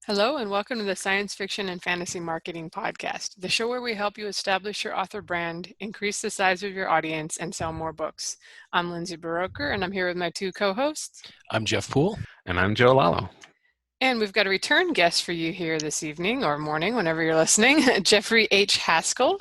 Hello, and welcome to the Science Fiction and Fantasy Marketing Podcast, the show where we help you establish your author brand, increase the size of your audience, and sell more books. I'm Lindsay Baroker, and I'm here with my two co-hosts. I'm Jeff Poole. And I'm Joe Lalo. And we've got a return guest for you here this evening or morning, whenever you're listening, Jeffery H. Haskell.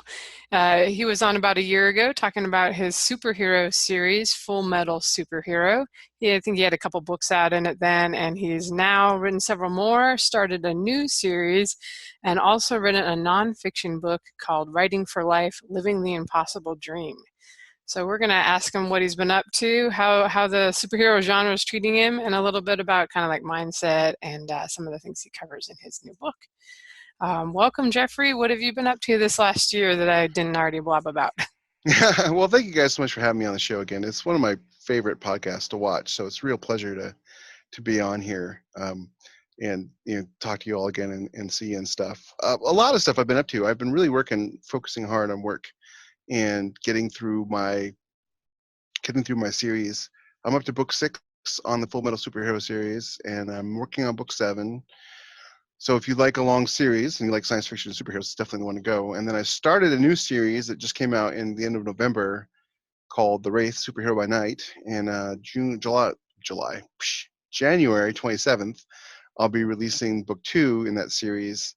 He was on about a year ago talking about his superhero series, Full Metal Superhero. I think he had a couple books out in it then, and he's now written several more, started a new series, and also written a nonfiction book called Writing for Life, Living the Impossible Dream. So we're going to ask him what he's been up to, how the superhero genre is treating him, and a little bit about kind of like mindset and some of the things he covers in his new book. Welcome, Jeffrey. What have you been up to this last year that I didn't already blab about? Well, thank you guys so much for having me on the show again. It's one of my favorite podcasts to watch, so it's a real pleasure to be on here and talk to you all again and see you and stuff. A lot of stuff I've been up to. I've been really focusing hard on work and getting through my series. I'm up to book 6 on the Full Metal Superhero series, and I'm working on book 7. So if you like a long series and you like science fiction and superheroes, it's definitely the one to go. And then I started a new series that just came out in the end of November called The Wraith Superhero by Night. And January 27th, I'll be releasing book 2 in that series.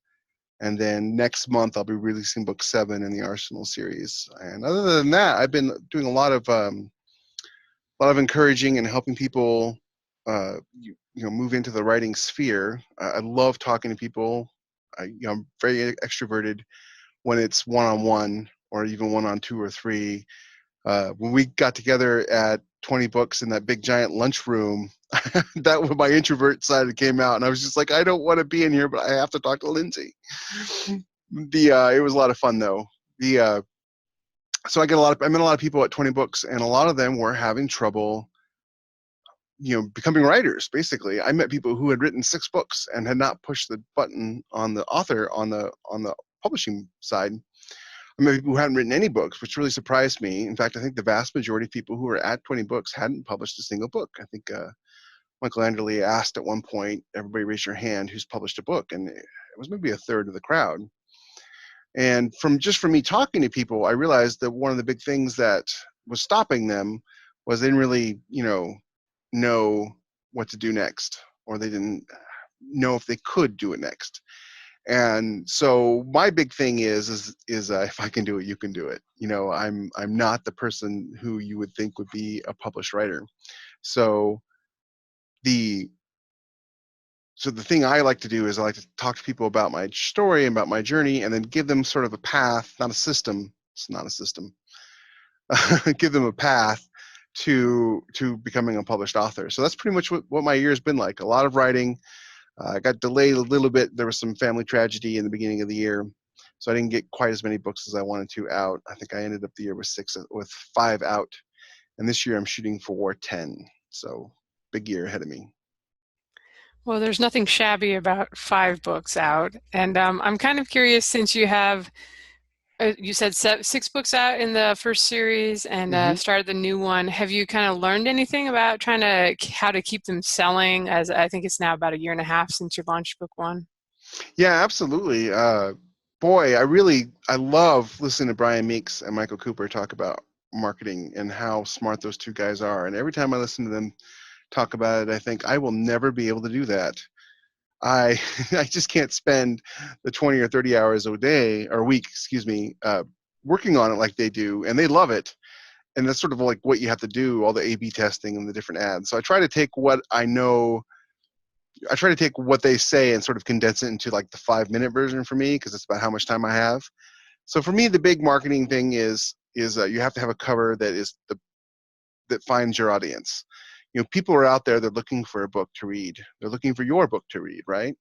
And then next month, I'll be releasing book 7 in the Arsenal series. And other than that, I've been doing a lot of encouraging and helping people move into the writing sphere. I love talking to people. I'm very extroverted when it's one-on-one or even one-on-2 or 3. When we got together at 20 Books in that big giant lunchroom, that was my introvert side came out, and I was just like, I don't want to be in here, but I have to talk to Lindsay. It was a lot of fun though. So I met a lot of people at 20 Books, and a lot of them were having trouble becoming writers. Basically, I met people who had written 6 books and had not pushed the button on the author on the publishing side. I met people who hadn't written any books, which really surprised me. In fact, I think the vast majority of people who were at 20 Books hadn't published a single book. I think Michael Anderle asked at one point, everybody raise your hand who's published a book, and it was maybe a third of the crowd. And from me talking to people, I realized that one of the big things that was stopping them was they didn't really, know what to do next, or they didn't know if they could do it next. And so my big thing is if I can do it, you can do it. I'm not the person who you would think would be a published writer. So the thing I like to do is I like to talk to people about my story and about my journey, and then give them sort of a path, not a system. It's not a system. Give them a path to becoming a published author. So that's pretty much what my year has been like. A lot of writing. I got delayed a little bit. There was some family tragedy in the beginning of the year, so I didn't get quite as many books as I wanted to out. I think I ended up the year with 5 out, and this year I'm shooting for 10. So big year ahead of me. Well, there's nothing shabby about 5 books out, and I'm kind of curious, since you have you said 6 books out in the first series and started the new one. Have you kind of learned anything about how to keep them selling, as I think it's now about a year and a half since you launched book 1? Yeah, absolutely. Boy, I love listening to Brian Meeks and Michael Cooper talk about marketing and how smart those two guys are. And every time I listen to them talk about it, I think I will never be able to do that. I I just can't spend the 20 or 30 hours a day or a week, working on it like they do, and they love it. And that's sort of like what you have to do, all the A/B testing and the different ads. So I try to take what I know. I try to take what they say and sort of condense it into like the 5-minute version for me, because it's about how much time I have. So for me, the big marketing thing is you have to have a cover that finds your audience. People are out there, they're looking for a book to read. They're looking for your book to read, right?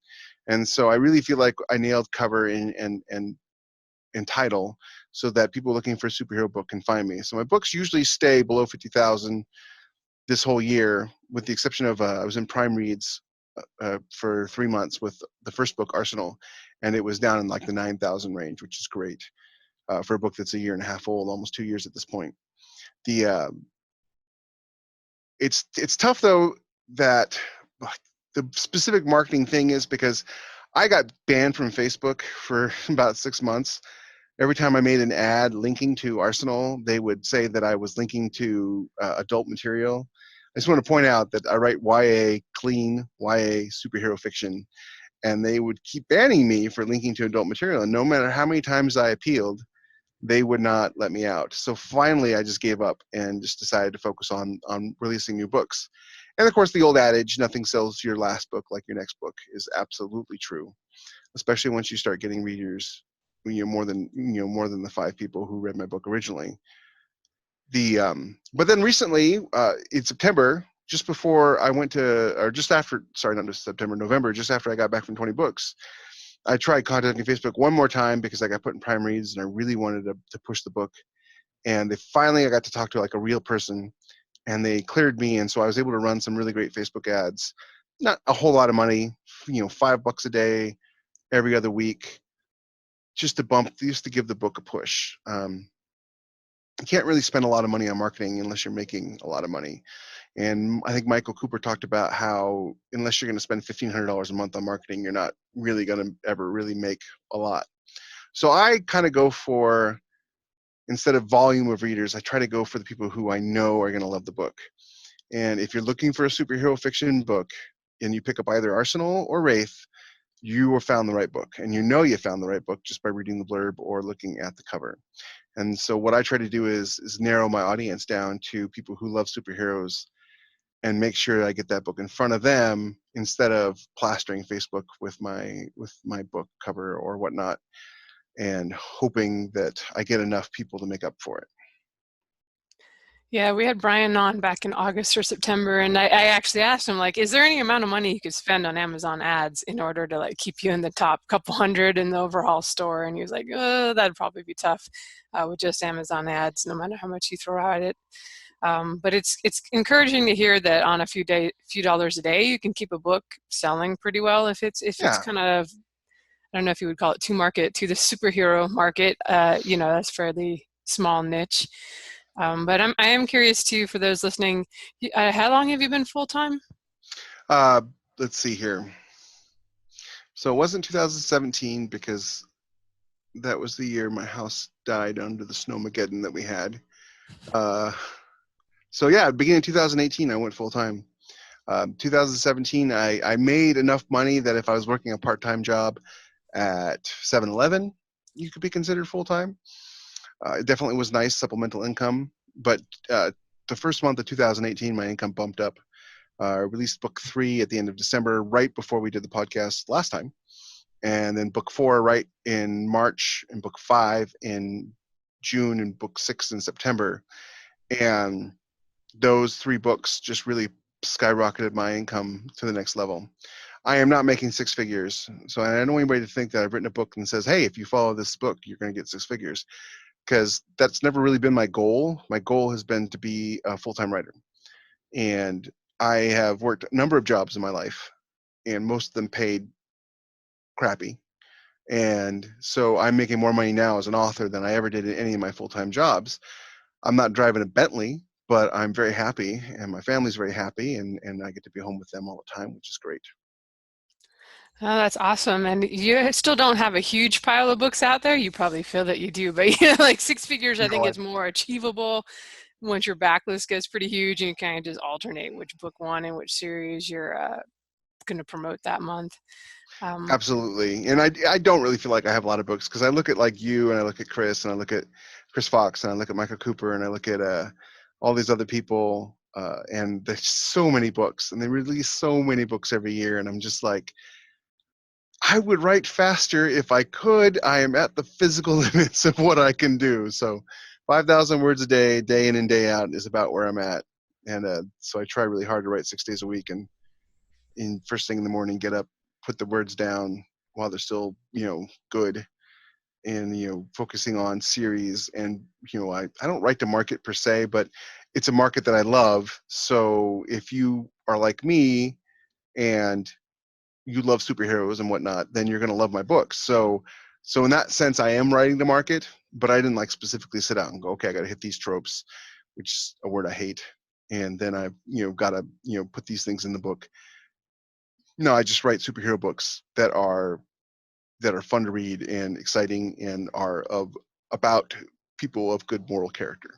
And so I really feel like I nailed cover and title, so that people looking for a superhero book can find me. So my books usually stay below 50,000 this whole year, with the exception of I was in Prime Reads for 3 months with the first book, Arsenal, and it was down in like the 9,000 range, which is great for a book that's a year and a half old, almost 2 years at this point. It's tough though, that the specific marketing thing is, because I got banned from Facebook for about 6 months. Every time I made an ad linking to Arsenal, they would say that I was linking to adult material. I just want to point out that I write YA, clean YA superhero fiction, and they would keep banning me for linking to adult material. And no matter how many times I appealed, they would not let me out. So finally, I just gave up and just decided to focus on releasing new books. And of course, the old adage, nothing sells your last book like your next book, is absolutely true, especially once you start getting readers, more than the 5 people who read my book originally. But then recently, in September, just before I went to, or just after, sorry, not just September, November, just after I got back from 20 books, I tried contacting Facebook one more time because I got put in prime reads and I really wanted to push the book. And I got to talk to like a real person, and they cleared me, and so I was able to run some really great Facebook ads. Not a whole lot of money, $5 a day, every other week, just to give the book a push. You can't really spend a lot of money on marketing unless you're making a lot of money. And I think Michael Cooper talked about how unless you're going to spend $1,500 a month on marketing, you're not really going to ever really make a lot. So I kind of go for, instead of volume of readers, I try to go for the people who I know are going to love the book. And if you're looking for a superhero fiction book and you pick up either Arsenal or Wraith, you have found the right book. And you found the right book just by reading the blurb or looking at the cover. And so what I try to do is narrow my audience down to people who love superheroes and make sure I get that book in front of them instead of plastering Facebook with my book cover or whatnot and hoping that I get enough people to make up for it. Yeah, we had Brian on back in August or September, and I actually asked him, like, is there any amount of money you could spend on Amazon ads in order to like keep you in the top couple hundred in the overall store? And he was like, that'd probably be tough with just Amazon ads, no matter how much you throw at it. But it's encouraging to hear that on a few dollars a day, you can keep a book selling pretty well if it's Yeah, kind of, I don't know if you would call it to market to the superhero market. That's fairly small niche. But I am curious too, for those listening, how long have you been full time? uh, let's see here. So it wasn't 2017 because that was the year my house died under the snowmageddon that we had. Uh, so yeah, beginning of 2018, I went full time. 2017, I made enough money that if I was working a part-time job at 7-Eleven, you could be considered full-time. It definitely was nice supplemental income, but the first month of 2018, my income bumped up. I released book 3 at the end of December, right before we did the podcast last time. And then book 4 right in March, and book 5 in June, and book 6 in September. And those 3 books just really skyrocketed my income to the next level. I am not making 6 figures. So I don't want anybody to think that I've written a book and says, hey, if you follow this book, you're going to get 6 figures. Because that's never really been my goal. My goal has been to be a full-time writer. And I have worked a number of jobs in my life, and most of them paid crappy. And so I'm making more money now as an author than I ever did in any of my full-time jobs. I'm not driving a Bentley, but I'm very happy, and my family's very happy, and I get to be home with them all the time, which is great. Oh, that's awesome. And you still don't have a huge pile of books out there. You probably feel that you do, but like 6 figures, I think No, is more achievable once your backlist gets pretty huge and you kind of just alternate which book one and which series you're going to promote that month. Um, absolutely. And I don't really feel like I have a lot of books, because I look at like you, and I look at Chris, and I look at Chris Fox, and I look at Michael Cooper, and I look at all these other people, and there's so many books, and they release so many books every year, and I'm just like, I would write faster if I could. I am at the physical limits of what I can do. So 5,000 words a day, day in and day out, is about where I'm at. And so I try really hard to write 6 days a week, and in first thing in the morning, get up, put the words down while they're still, good, and, focusing on series. And, I don't write to market per se, but it's a market that I love. So if you are like me and you love superheroes and whatnot, then you're going to love my books. So in that sense, I am writing to market, but I didn't like specifically sit out and go, okay, I got to hit these tropes, which is a word I hate. And then I've, got to, put these things in the book. No, I just write superhero books that are that are fun to read and exciting and are about people of good moral character.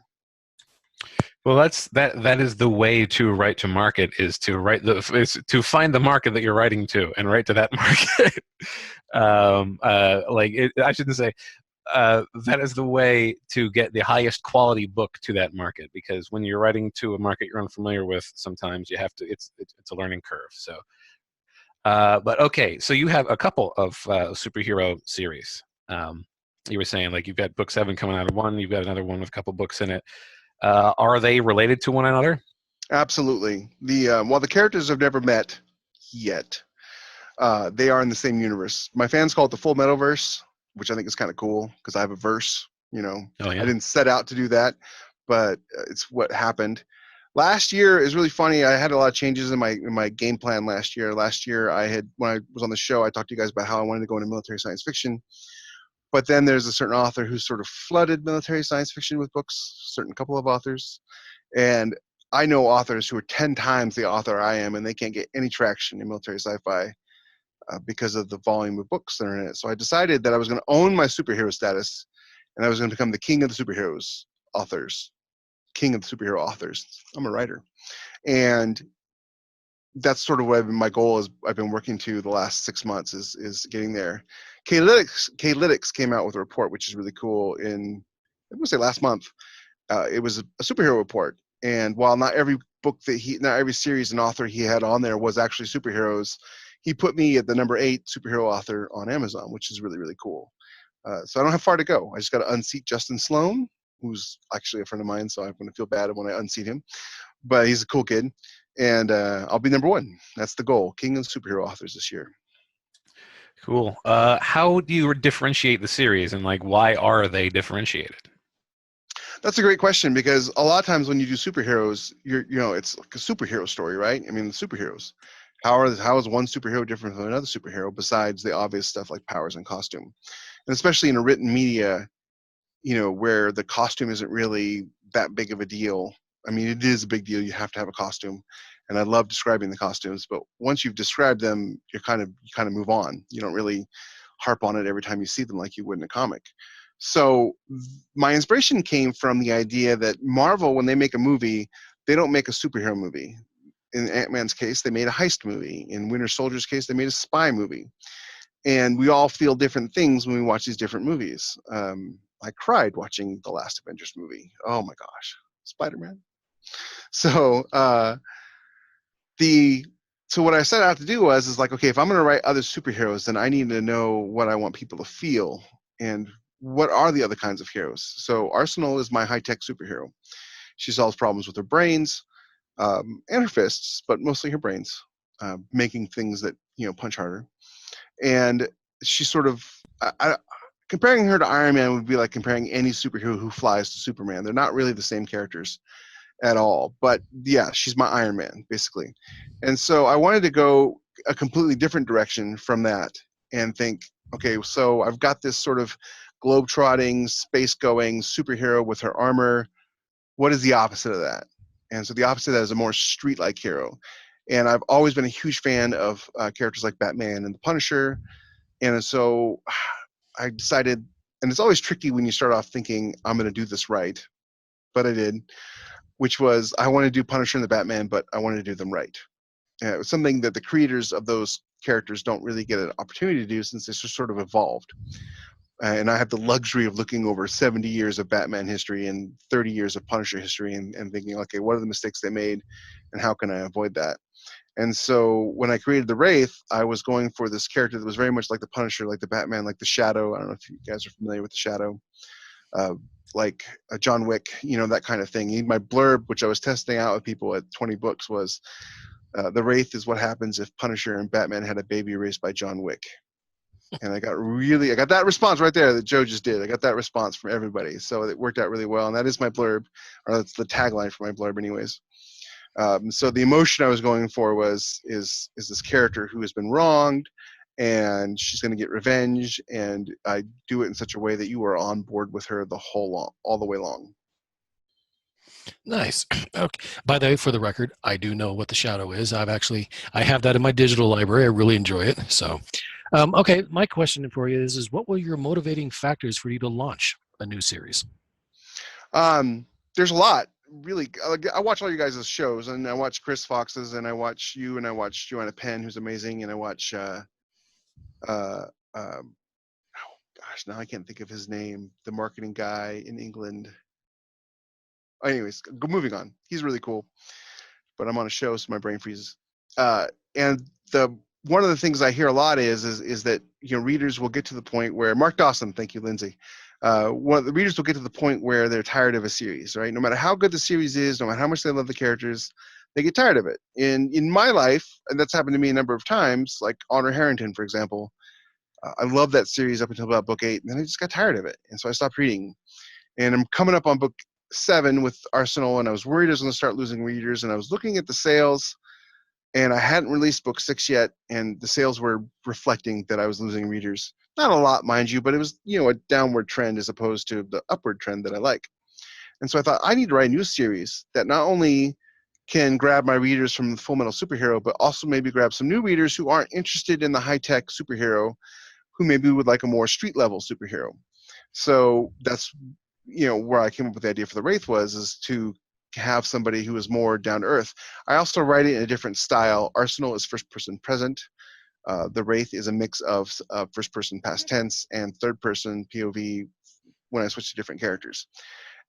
Well, that is the way to write to market, is to find the market that you're writing to and write to that market. I shouldn't say that is the way to get the highest quality book to that market, because when you're writing to a market you're unfamiliar with, sometimes you have to. It's a learning curve. So, but okay, so you have a couple of superhero series. You were saying like you've got book 7 coming out of one, you've got another one with a couple books in it. Are they related to one another? Absolutely. While the characters have never met yet, they are in the same universe. My fans call it the Full Metal Verse, which I think is kind of cool because I have a verse. Oh, yeah. I didn't set out to do that, but it's what happened. Last year is really funny. I had a lot of changes in my game plan last year. Last year, when I was on the show, I talked to you guys about how I wanted to go into military science fiction. But then there's a certain author who sort of flooded military science fiction with books, certain couple of authors. And I know authors who are 10 times the author I am, and they can't get any traction in military sci-fi because of the volume of books that are in it. So I decided that I was going to own my superhero status, and I was going to become the king of the superheroes authors. King of the superhero authors. I'm a writer. And that's sort of what my goal is. I've been working to the last 6 months is getting there. K-Lytics came out with a report, which is really cool. I would say last month, it was a superhero report. And while not every series and author he had on there was actually superheroes, he put me at the number 8 superhero author on Amazon, which is really, really cool. So I don't have far to go. I just got to unseat Justin Sloan, who's actually a friend of mine, so I'm going to feel bad when I unseat him. But he's a cool kid. And I'll be number 1. That's the goal. King of the superhero authors this year. Cool. How do you differentiate the series, and like why are they differentiated? That's a great question, because a lot of times when you do superheroes, it's like a superhero story, right? I mean, the superheroes. How is one superhero different from another superhero besides the obvious stuff like powers and costume? And especially in a written media, where the costume isn't really that big of a deal. I mean, it is a big deal. You have to have a costume, and I love describing the costumes. But once you've described them, you kind of move on. You don't really harp on it every time you see them like you would in a comic. So my inspiration came from the idea that Marvel, when they make a movie, they don't make a superhero movie. In Ant-Man's case, they made a heist movie. In Winter Soldier's case, they made a spy movie. And we all feel different things when we watch these different movies. I cried watching the last Avengers movie. Oh my gosh, Spider-Man. So so what I set out to do was like, okay, if I'm going to write other superheroes, then I need to know what I want people to feel and what are the other kinds of heroes. So Arsenal is my high-tech superhero. She solves problems with her brains and her fists, but mostly her brains, making things that punch harder. And she's sort of comparing her to Iron Man would be like comparing any superhero who flies to Superman. They're not really the same characters at all. But yeah, she's my Iron Man, basically. And so I wanted to go a completely different direction from that and think, okay, so I've got this sort of globe-trotting, space-going superhero with her armor. What is the opposite of that? And so the opposite of that is a more street-like hero. And I've always been a huge fan of characters like Batman and the Punisher. And so I decided, and it's always tricky when you start off thinking, I'm going to do this right. But I did, which was I wanted to do Punisher and the Batman, but I wanted to do them right. It was something that the creators of those characters don't really get an opportunity to do since they're sort of evolved. And I have the luxury of looking over 70 years of Batman history and 30 years of Punisher history and thinking, okay, what are the mistakes they made and how can I avoid that? And so when I created the Wraith, I was going for this character that was very much like the Punisher, like the Batman, like the Shadow. I don't know if you guys are familiar with the Shadow. Like a John Wick, that kind of thing. My blurb, which I was testing out with people at 20 books, was the Wraith is what happens if Punisher and Batman had a baby raised by John Wick. And I got that response right there that Joe just did. I got that response from everybody. So it worked out really well. And that is my blurb, or that's the tagline for my blurb anyways. So the emotion I was going for is this character who has been wronged, and she's going to get revenge, and I do it in such a way that you are on board with her all the way long. Nice. Okay. By the way, for the record, I do know what the Shadow is. I have that in my digital library. I really enjoy it. So, Okay, my question for you is what were your motivating factors for you to launch a new series? There's a lot. Really, I watch all you guys' shows, and I watch Chris Fox's, and I watch you, and I watch Joanna Penn, who's amazing, and I watch uh, um, gosh, now I can't think of his name, the marketing guy in England. Anyways, moving on. He's really cool, but I'm on a show, so my brain freezes. And the one of the things I hear a lot is that readers will get to the point where Mark Dawson, thank you, Lindsay. One of the readers will get to the point where they're tired of a series, right? No matter how good the series is, no matter how much they love the characters, they get tired of it. In my life, and that's happened to me a number of times, like Honor Harrington, for example. I loved that series up until about book 8, and then I just got tired of it, and so I stopped reading. And I'm coming up on book 7 with Arsenal, and I was worried I was going to start losing readers, and I was looking at the sales, and I hadn't released book 6 yet, and the sales were reflecting that I was losing readers. Not a lot, mind you, but it was a downward trend as opposed to the upward trend that I like. And so I thought I need to write a new series that not only can grab my readers from Full Metal Superhero, but also maybe grab some new readers who aren't interested in the high-tech superhero, who maybe would like a more street-level superhero. So that's where I came up with the idea for the Wraith is to have somebody who is more down to earth. I also write it in a different style. Arsenal is first person present. The Wraith is a mix of first person past tense and third person POV when I switch to different characters.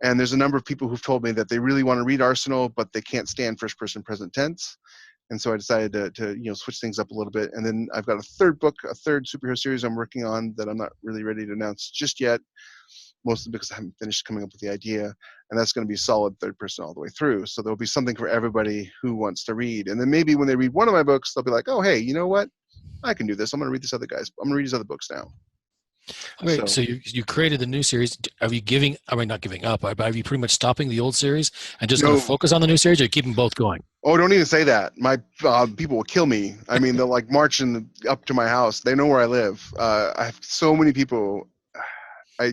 And there's a number of people who've told me that they really want to read Arsenal, but they can't stand first person present tense. And so I decided to switch things up a little bit. And then I've got a third superhero series I'm working on that I'm not really ready to announce just yet, mostly because I haven't finished coming up with the idea. And that's going to be solid third person all the way through. So there'll be something for everybody who wants to read. And then maybe when they read one of my books, they'll be like, oh, hey, you know what? I can do this. I'm going to read I'm going to read these other books now. Okay, so you created the new series. Are you not giving up, but are you pretty much stopping the old series and just going to focus on the new series, or are you keeping both going? Oh, don't even say that. My people will kill me. I mean, they'll like march up to my house. They know where I live. I have so many people. I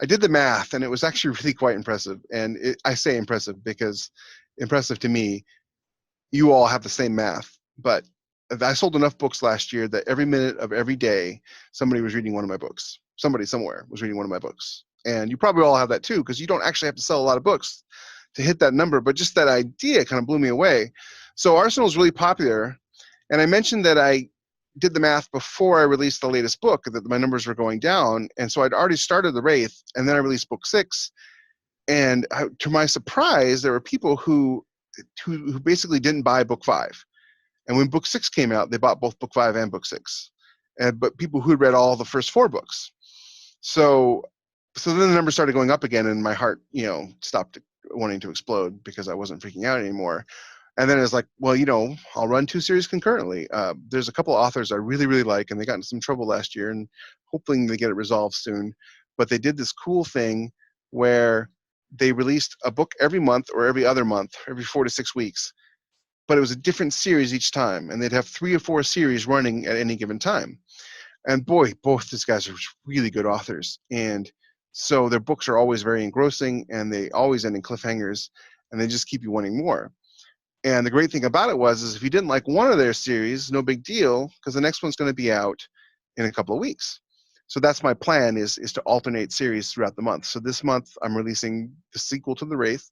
did the math, and it was actually really quite impressive. And I say impressive because impressive to me, you all have the same math. But I sold enough books last year that every minute of every day, somebody was reading one of my books. Somebody somewhere was reading one of my books. And you probably all have that too, because you don't actually have to sell a lot of books to hit that number. But just that idea kind of blew me away. So Arsenal is really popular. And I mentioned that I did the math before I released the latest book, that my numbers were going down. And so I'd already started the Wraith, and then I released book 6. And to my surprise, there were people who basically didn't buy book 5. And when book 6 came out, they bought both book 5 and book 6. But people who had read all the first 4 books. So then the numbers started going up again, and my heart, stopped wanting to explode because I wasn't freaking out anymore. And then it's like, well, I'll run 2 series concurrently. There's a couple of authors I really, really like, and they got in some trouble last year, and hoping they get it resolved soon. But they did this cool thing where they released a book every month or every other month, every 4 to 6 weeks. But it was a different series each time, and they'd have 3 or 4 series running at any given time. And boy, both these guys are really good authors. And so their books are always very engrossing, and they always end in cliffhangers, and they just keep you wanting more. And the great thing about it is if you didn't like one of their series, no big deal, because the next one's going to be out in a couple of weeks. So that's my plan is to alternate series throughout the month. So this month I'm releasing the sequel to The Wraith,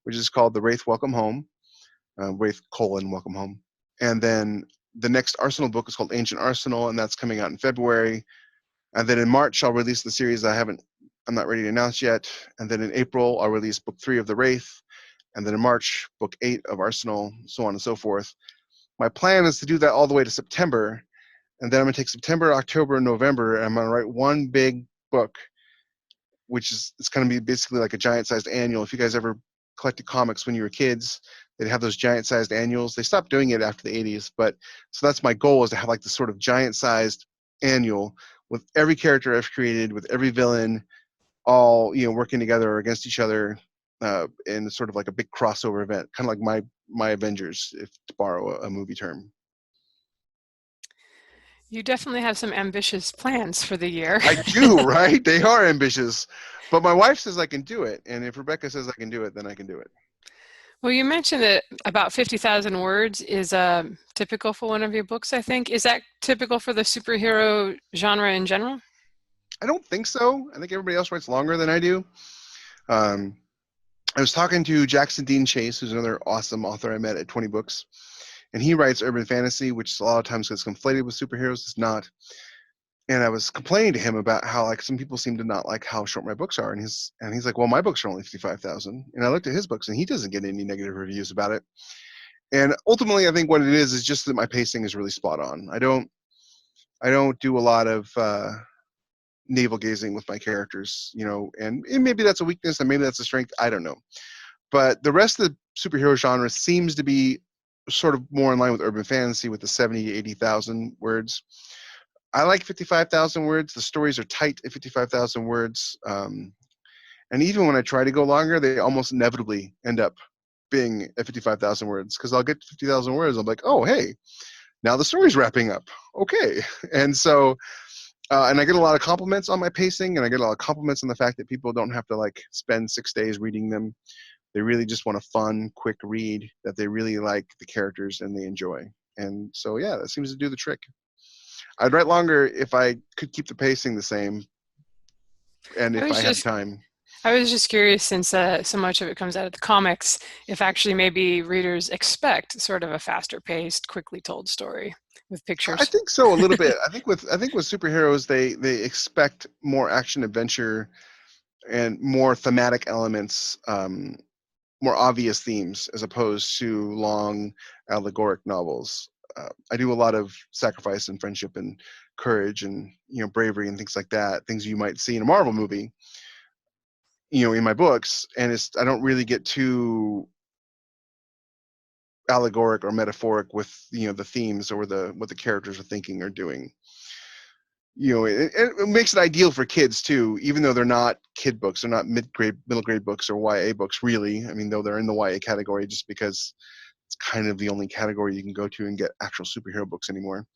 which is called The Wraith Welcome Home. Wraith: Welcome Home. And then the next Arsenal book is called Ancient Arsenal, and that's coming out in February. And then in March, I'll release the series I'm not ready to announce yet. And then in April, I'll release book 3 of The Wraith. And then in March, book 8 of Arsenal, so on and so forth. My plan is to do that all the way to September. And then I'm going to take September, October, and November, and I'm going to write one big book, which it's going to be basically like a giant-sized annual. If you guys ever collected comics when you were kids, they'd have those giant-sized annuals. They stopped doing it after the 80s, but so that's my goal, is to have like this sort of giant-sized annual with every character I've created, with every villain, all working together or against each other, in sort of like a big crossover event, kind of like my Avengers, if to borrow a movie term. You definitely have some ambitious plans for the year. I do, right? They are ambitious, but my wife says I can do it, and if Rebecca says I can do it, then I can do it. Well, you mentioned that about 50,000 words is typical for one of your books, I think. Is that typical for the superhero genre in general? I don't think so. I think everybody else writes longer than I do. Um, I was talking to Jackson Dean Chase, who's another awesome author I met at 20 Books, and he writes urban fantasy, which a lot of times gets conflated with superheroes. It's not. And I was complaining to him about how like some people seem to not like how short my books are, and he's like, well, my books are only 55,000, and I looked at his books, and he doesn't get any negative reviews about it. And ultimately, I think what it is just that my pacing is really spot on. I don't do a lot of navel gazing with my characters, and maybe that's a weakness and maybe that's a strength. I don't know. But the rest of the superhero genre seems to be sort of more in line with urban fantasy with the 70 to 80,000 words. I like 55,000 words. The stories are tight at 55,000 words. And even when I try to go longer, they almost inevitably end up being at 55,000 words because I'll get to 50,000 words. I'm like, oh, hey, now the story's wrapping up. Okay. And so, and I get a lot of compliments on my pacing, and I get a lot of compliments on the fact that people don't have to like spend 6 days reading them. They really just want a fun, quick read that they really like the characters and they enjoy. And so, yeah, that seems to do the trick. I'd write longer if I could keep the pacing the same and if I have time. I was just curious, since so much of it comes out of the comics, if actually maybe readers expect sort of a faster paced, quickly told story with pictures. I think so, a little bit. I think with superheroes, they expect more action adventure and more thematic elements, more obvious themes as opposed to long allegoric novels. I do a lot of sacrifice and friendship and courage and bravery and things like that, things you might see in a Marvel movie, in my books, and I don't really get too allegoric or metaphoric with the themes or what the characters are thinking or doing. It makes it ideal for kids too, even though they're not kid books. They're not middle grade books or YA books, really. I mean, though they're in the YA category just because it's kind of the only category you can go to and get actual superhero books anymore.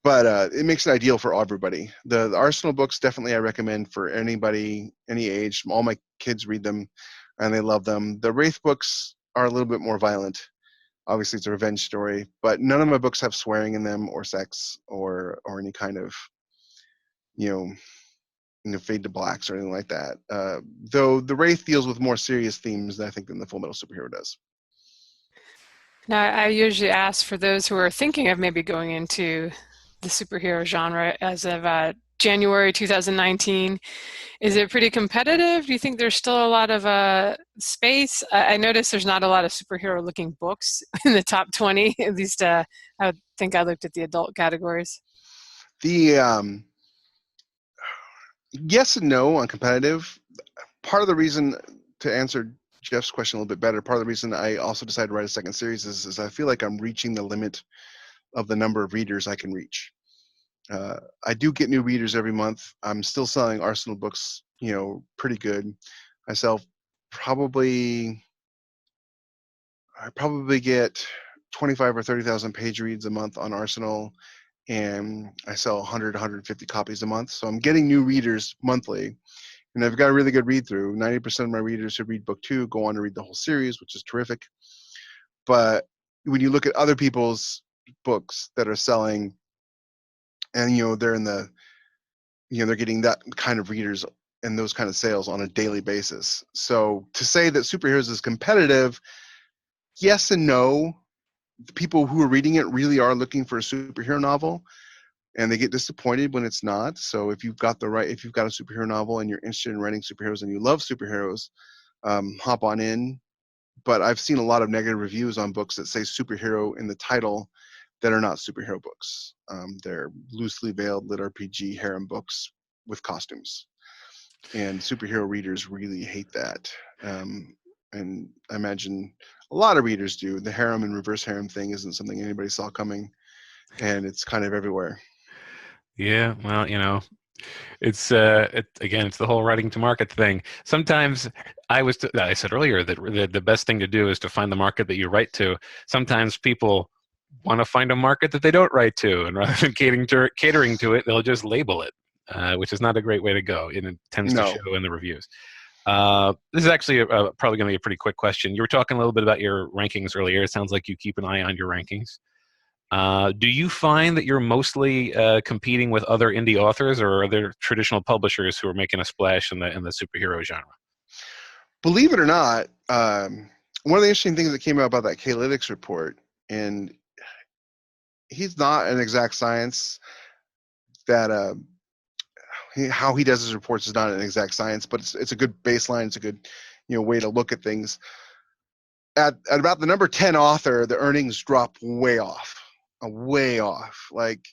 But it makes it ideal for everybody. The Arsenal books, definitely I recommend for anybody, any age. All my kids read them, and they love them. The Wraith books are a little bit more violent. Obviously, it's a revenge story, but none of my books have swearing in them or sex or any kind of, fade to blacks or anything like that. Though the Wraith deals with more serious themes, I think, than the Full Metal Superhero does. Now, I usually ask for those who are thinking of maybe going into the superhero genre as of January 2019. Is it pretty competitive? Do you think there's still a lot of space? I noticed there's not a lot of superhero-looking books in the top 20. At least I think I looked at the adult categories. The yes and no on competitive. Part of the reason, to answer Jeff's question a little bit better, part of the reason I also decided to write a second series is I feel like I'm reaching the limit of the number of readers I can reach. I do get new readers every month. I'm still selling Arsenal books, pretty good. I probably get 25 or 30,000 page reads a month on Arsenal, and I sell 100, 150 copies a month. So I'm getting new readers monthly, and I've got a really good read through. 90% of my readers who read book 2 go on to read the whole series, which is terrific. But when you look at other people's books that are selling, and they're in the they're getting that kind of readers and those kind of sales on a daily basis. So to say that superheroes is competitive, yes and no. The people who are reading it really are looking for a superhero novel, and they get disappointed when it's not. So if you've got a superhero novel and you're interested in writing superheroes and you love superheroes, hop on in. But I've seen a lot of negative reviews on books that say superhero in the title that are not superhero books. They're loosely veiled lit RPG harem books with costumes. And superhero readers really hate that. And I imagine a lot of readers do. The harem and reverse harem thing isn't something anybody saw coming, and it's kind of everywhere. Yeah, well, it's again, it's the whole writing to market thing. Sometimes I said earlier that the best thing to do is to find the market that you write to. Sometimes people want to find a market that they don't write to, and rather than catering to it, they'll just label it, which is not a great way to go. And it tends to show in the reviews. This is actually probably going to be a pretty quick question. You were talking a little bit about your rankings earlier. It sounds like you keep an eye on your rankings. Do you find that you're mostly competing with other indie authors, or are there traditional publishers who are making a splash in the superhero genre? Believe it or not, one of the interesting things that came out about that K-Lytics report, and he's not an exact science, that how he does his reports is not an exact science, but it's a good baseline. It's a good way to look at things. At about the number 10 author, the earnings drop way off. Like,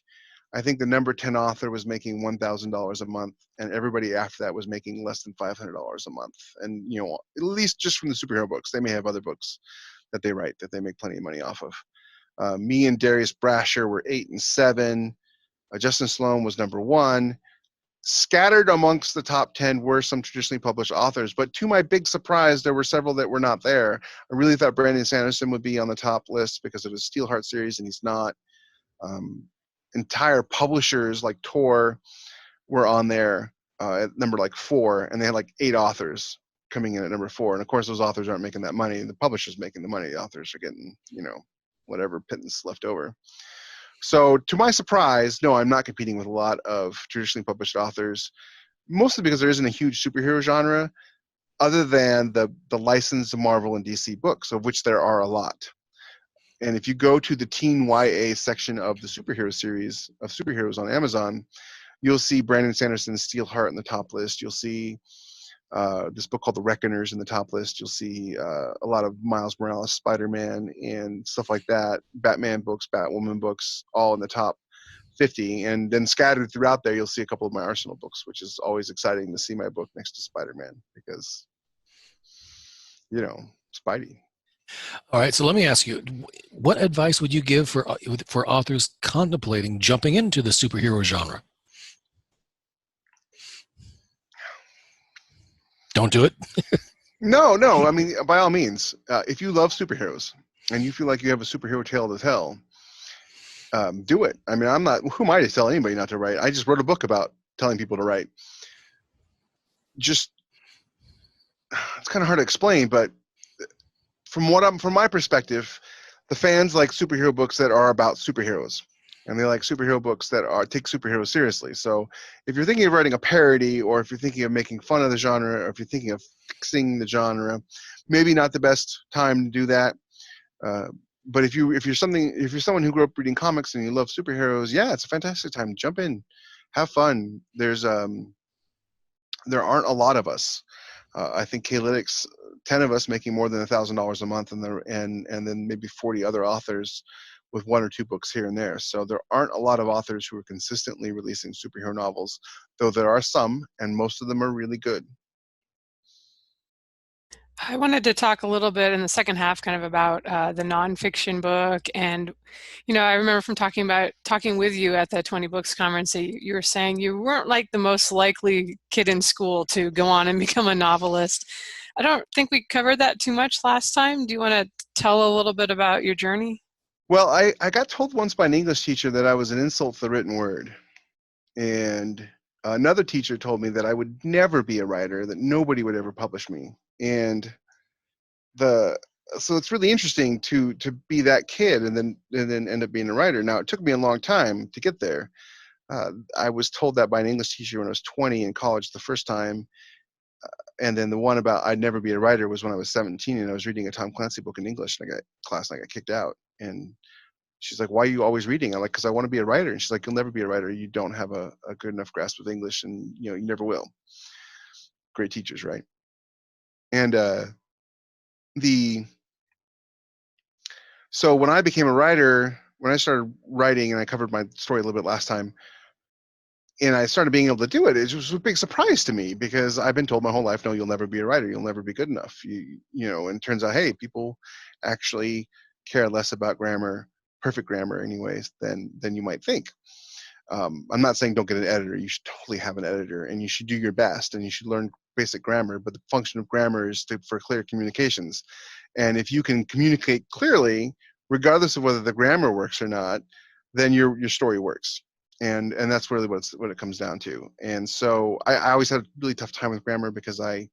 I think the number 10 author was making $1,000 a month, and everybody after that was making less than $500 a month. And at least just from the superhero books. They may have other books that they write that they make plenty of money off of. Me and Darius Brasher were 8 and 7. Justin Sloan was number 1. Scattered amongst the top 10 were some traditionally published authors, but to my big surprise, there were several that were not there. I really thought Brandon Sanderson would be on the top list because of his Steelheart series, and he's not. Entire publishers like Tor were on there at number 4, and they had 8 authors coming in at number 4. And of course, those authors aren't making that money. The publisher's making the money. The authors are getting, whatever pittance left over. So to my surprise, no, I'm not competing with a lot of traditionally published authors, mostly because there isn't a huge superhero genre other than the licensed Marvel and DC books, of which there are a lot. And if you go to the teen YA section of the superhero series of superheroes on Amazon, you'll see Brandon Sanderson's Steelheart in the top list. You'll see this book called The Reckoners in the top list. You'll see a lot of Miles Morales, Spider-Man, and stuff like that. Batman books, Batwoman books, all in the top 50. And then scattered throughout there, you'll see a couple of my Arsenal books, which is always exciting to see my book next to Spider-Man because, Spidey. All right, so let me ask you, what advice would you give for authors contemplating jumping into the superhero genre? Don't do it. No. I mean, by all means, if you love superheroes and you feel like you have a superhero tale to tell, do it. I mean, who am I to tell anybody not to write? I just wrote a book about telling people to write. It's kind of hard to explain, but from my perspective, the fans like superhero books that are about superheroes, and they like superhero books that take superheroes seriously. So if you're thinking of writing a parody, or if you're thinking of making fun of the genre, or if you're thinking of fixing the genre, maybe not the best time to do that. But if you're someone who grew up reading comics and you love superheroes, yeah, it's a fantastic time to jump in, have fun. There aren't a lot of us. I think K-Lytics, 10 of us making more than $1,000 a month, and then maybe 40 other authors with 1 or 2 books here and there. So there aren't a lot of authors who are consistently releasing superhero novels, though there are some, and most of them are really good. I wanted to talk a little bit in the second half kind of about the nonfiction book. And, I remember from talking with you at the 20 Books conference, that you were saying you weren't like the most likely kid in school to go on and become a novelist. I don't think we covered that too much last time. Do you want to tell a little bit about your journey? Well, I got told once by an English teacher that I was an insult to the written word. And another teacher told me that I would never be a writer, that nobody would ever publish me. And so it's really interesting to be that kid and then end up being a writer. Now, it took me a long time to get there. I was told that by an English teacher when I was 20 in college the first time. And then the one about I'd never be a writer was when I was 17 and I was reading a Tom Clancy book in English, and I got kicked out. And she's like, "Why are you always reading?" I'm like, "Because I want to be a writer." And she's like, "You'll never be a writer. You don't have a good enough grasp of English, and you never will." Great teachers, right? And so when I became a writer, when I started writing, and I covered my story a little bit last time, and I started being able to do it, it was a big surprise to me because I've been told my whole life, no, you'll never be a writer. You'll never be good enough. And it turns out, hey, people actually care less about grammar, perfect grammar anyways, than you might think. I'm not saying don't get an editor. You should totally have an editor, and you should do your best, and you should learn basic grammar. But the function of grammar is for clear communications. And if you can communicate clearly, regardless of whether the grammar works or not, then your story works. And that's really what it comes down to. And so I always had a really tough time with grammar because I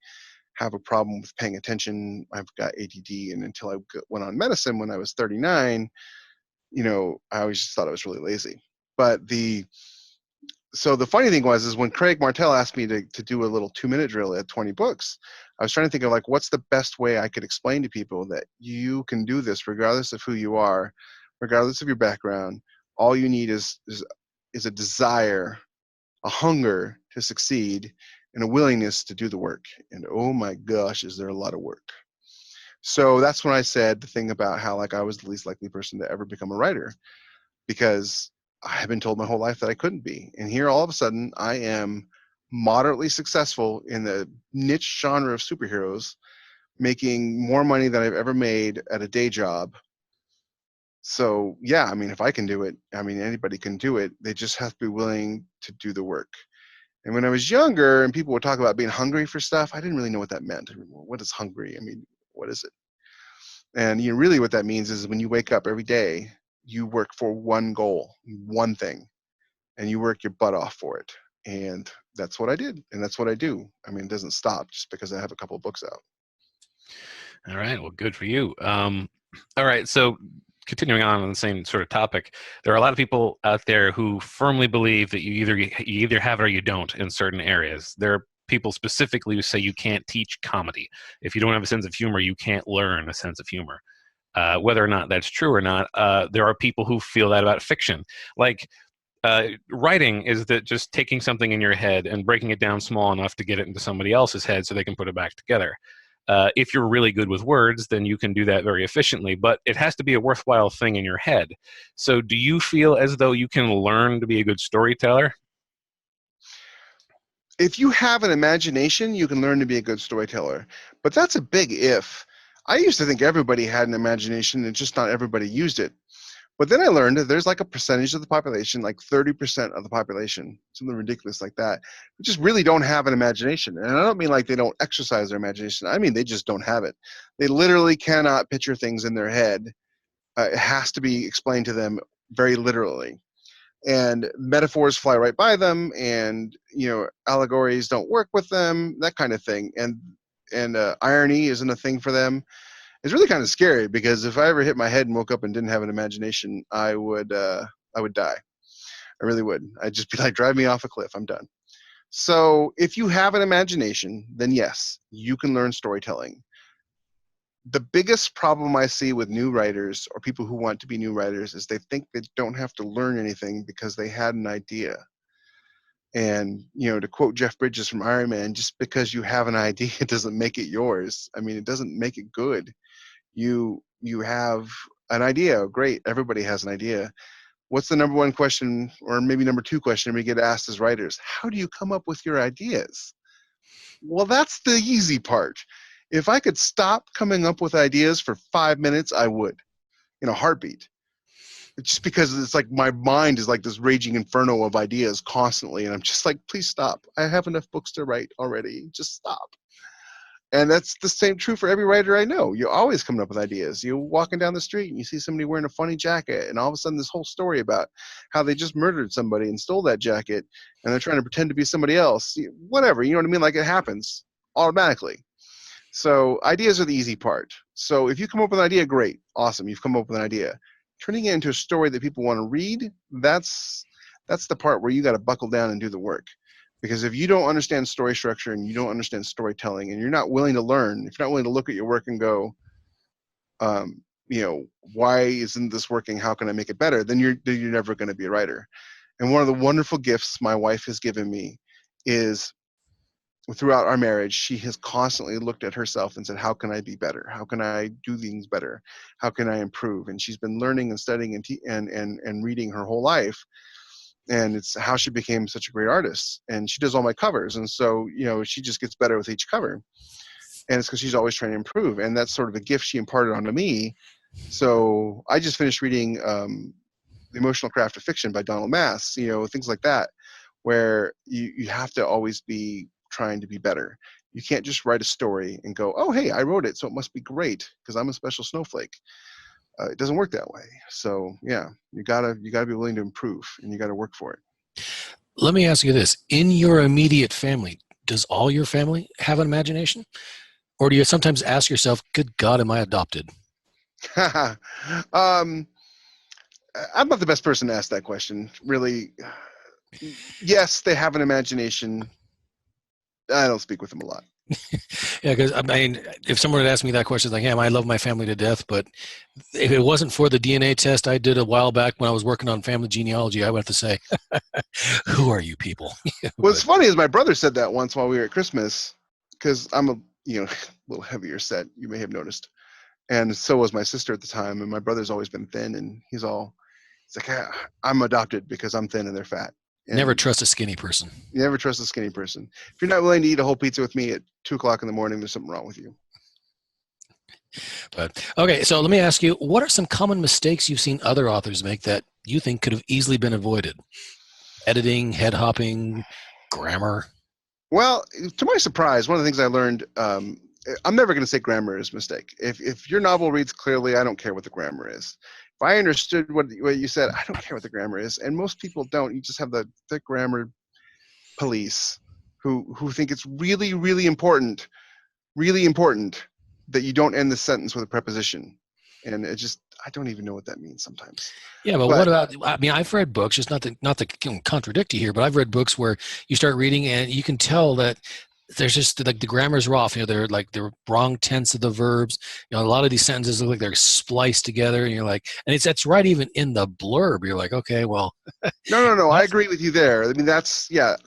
have a problem with paying attention. I've got ADD, and until I went on medicine when I was 39, I always just thought I was really lazy. But so the funny thing is when Craig Martell asked me to do a little 2-minute drill at 20 books, I was trying to think of like, what's the best way I could explain to people that you can do this regardless of who you are, regardless of your background. All you need is a desire, a hunger to succeed, and a willingness to do the work. And oh my gosh, is there a lot of work. So that's when I said the thing about how like I was the least likely person to ever become a writer, because I have been told my whole life that I couldn't be. And here all of a sudden I am moderately successful in the niche genre of superheroes, making more money than I've ever made at a day job. So yeah, I mean, if I can do it, I mean, anybody can do it. They just have to be willing to do the work. And when I was younger and people would talk about being hungry for stuff, I didn't really know what that meant. I mean, what is hungry? I mean, what is it? And really what that means is when you wake up every day, you work for one goal, one thing, and you work your butt off for it. And that's what I did, and that's what I do. I mean, it doesn't stop just because I have a couple of books out. All right, well, good for you. All right, so continuing on the same sort of topic, there are a lot of people out there who firmly believe that you either have it or you don't in certain areas. There are people specifically who say you can't teach comedy. If you don't have a sense of humor, you can't learn a sense of humor. Whether or not that's true or not, there are people who feel that about fiction. Like, writing is that just taking something in your head and breaking it down small enough to get it into somebody else's head so they can put it back together. If you're really good with words, then you can do that very efficiently, but it has to be a worthwhile thing in your head. So do you feel as though you can learn to be a good storyteller? If you have an imagination, you can learn to be a good storyteller. But that's a big if. I used to think everybody had an imagination and just not everybody used it. But then I learned that there's like a percentage of the population, like 30% of the population, something ridiculous like that, who just really don't have an imagination. And I don't mean like they don't exercise their imagination. I mean they just don't have it. They literally cannot picture things in their head. It has to be explained to them very literally. And metaphors fly right by them, and allegories don't work with them, that kind of thing. And irony isn't a thing for them. It's really kind of scary, because if I ever hit my head and woke up and didn't have an imagination, I would die. I really would. I'd just be like, drive me off a cliff. I'm done. So if you have an imagination, then yes, you can learn storytelling. The biggest problem I see with new writers or people who want to be new writers is they think they don't have to learn anything because they had an idea. And, to quote Jeff Bridges from Iron Man, just because you have an idea doesn't make it yours. I mean, it doesn't make it good. You have an idea. Great. Everybody has an idea. What's the number one question, or maybe number two question we get asked as writers? How do you come up with your ideas? Well, that's the easy part. If I could stop coming up with ideas for 5 minutes, I would, in a heartbeat. It's just because it's like my mind is like this raging inferno of ideas constantly, and I'm just like, please stop. I have enough books to write already. Just stop. And that's the same true for every writer I know. You're always coming up with ideas. You're walking down the street and you see somebody wearing a funny jacket, and all of a sudden this whole story about how they just murdered somebody and stole that jacket, and they're trying to pretend to be somebody else. Whatever, you know what I mean? Like, it happens automatically. So ideas are the easy part. So if you come up with an idea, great, awesome, you've come up with an idea. Turning it into a story that people want to read, that's the part where you got to buckle down and do the work. Because if you don't understand story structure and you don't understand storytelling, and you're not willing to learn, if you're not willing to look at your work and go, why isn't this working? How can I make it better? Then you're never going to be a writer. And one of the wonderful gifts my wife has given me is, throughout our marriage, she has constantly looked at herself and said, how can I be better? How can I do things better? How can I improve? And she's been learning and studying and reading her whole life. And it's how she became such a great artist. And she does all my covers. And so, she just gets better with each cover. And it's because she's always trying to improve. And that's sort of a gift she imparted onto me. So I just finished reading The Emotional Craft of Fiction by Donald Mass, things like that, where you have to always be trying to be better. You can't just write a story and go, oh, hey, I wrote it, so it must be great because I'm a special snowflake. It doesn't work that way. So yeah, you gotta be willing to improve, and you gotta work for it. Let me ask you this: in your immediate family, does all your family have an imagination? Or do you sometimes ask yourself, good God, am I adopted? I'm not the best person to ask that question, really. Yes, they have an imagination. I don't speak with them a lot. Yeah, because I mean, if someone had asked me that question, like, "Yeah, I love my family to death," but if it wasn't for the DNA test I did a while back when I was working on family genealogy, I would have to say, "Who are you people?" What's But funny is my brother said that once while we were at Christmas, because I'm a little heavier set. You may have noticed, and so was my sister at the time. And my brother's always been thin, and he's like, I'm adopted because I'm thin and they're fat. never And trust a skinny person. you never trust a skinny person. If you're not willing to eat a whole pizza with me at 2:00 in the morning, there's something wrong with you. But okay, so let me ask you, what are some common mistakes you've seen other authors make that you think could have easily been avoided? Editing, head hopping, grammar. Well, to my surprise, one of the things I learned, I'm never going to say grammar is a mistake. If your novel reads clearly, I don't care what the grammar is. If I understood what you said, I don't care what the grammar is. And most people don't. You just have the grammar police who think it's really, really important that you don't end the sentence with a preposition. And I don't even know what that means sometimes. Yeah, but what about, I mean, I've read books, just not to contradict you here, but I've read books where you start reading and you can tell that there's just like the grammar's off. They're like the wrong tense of the verbs. A lot of these sentences look like they're spliced together, and you're like, and that's right even in the blurb. You're like, okay, well. No. I agree with you there. I mean,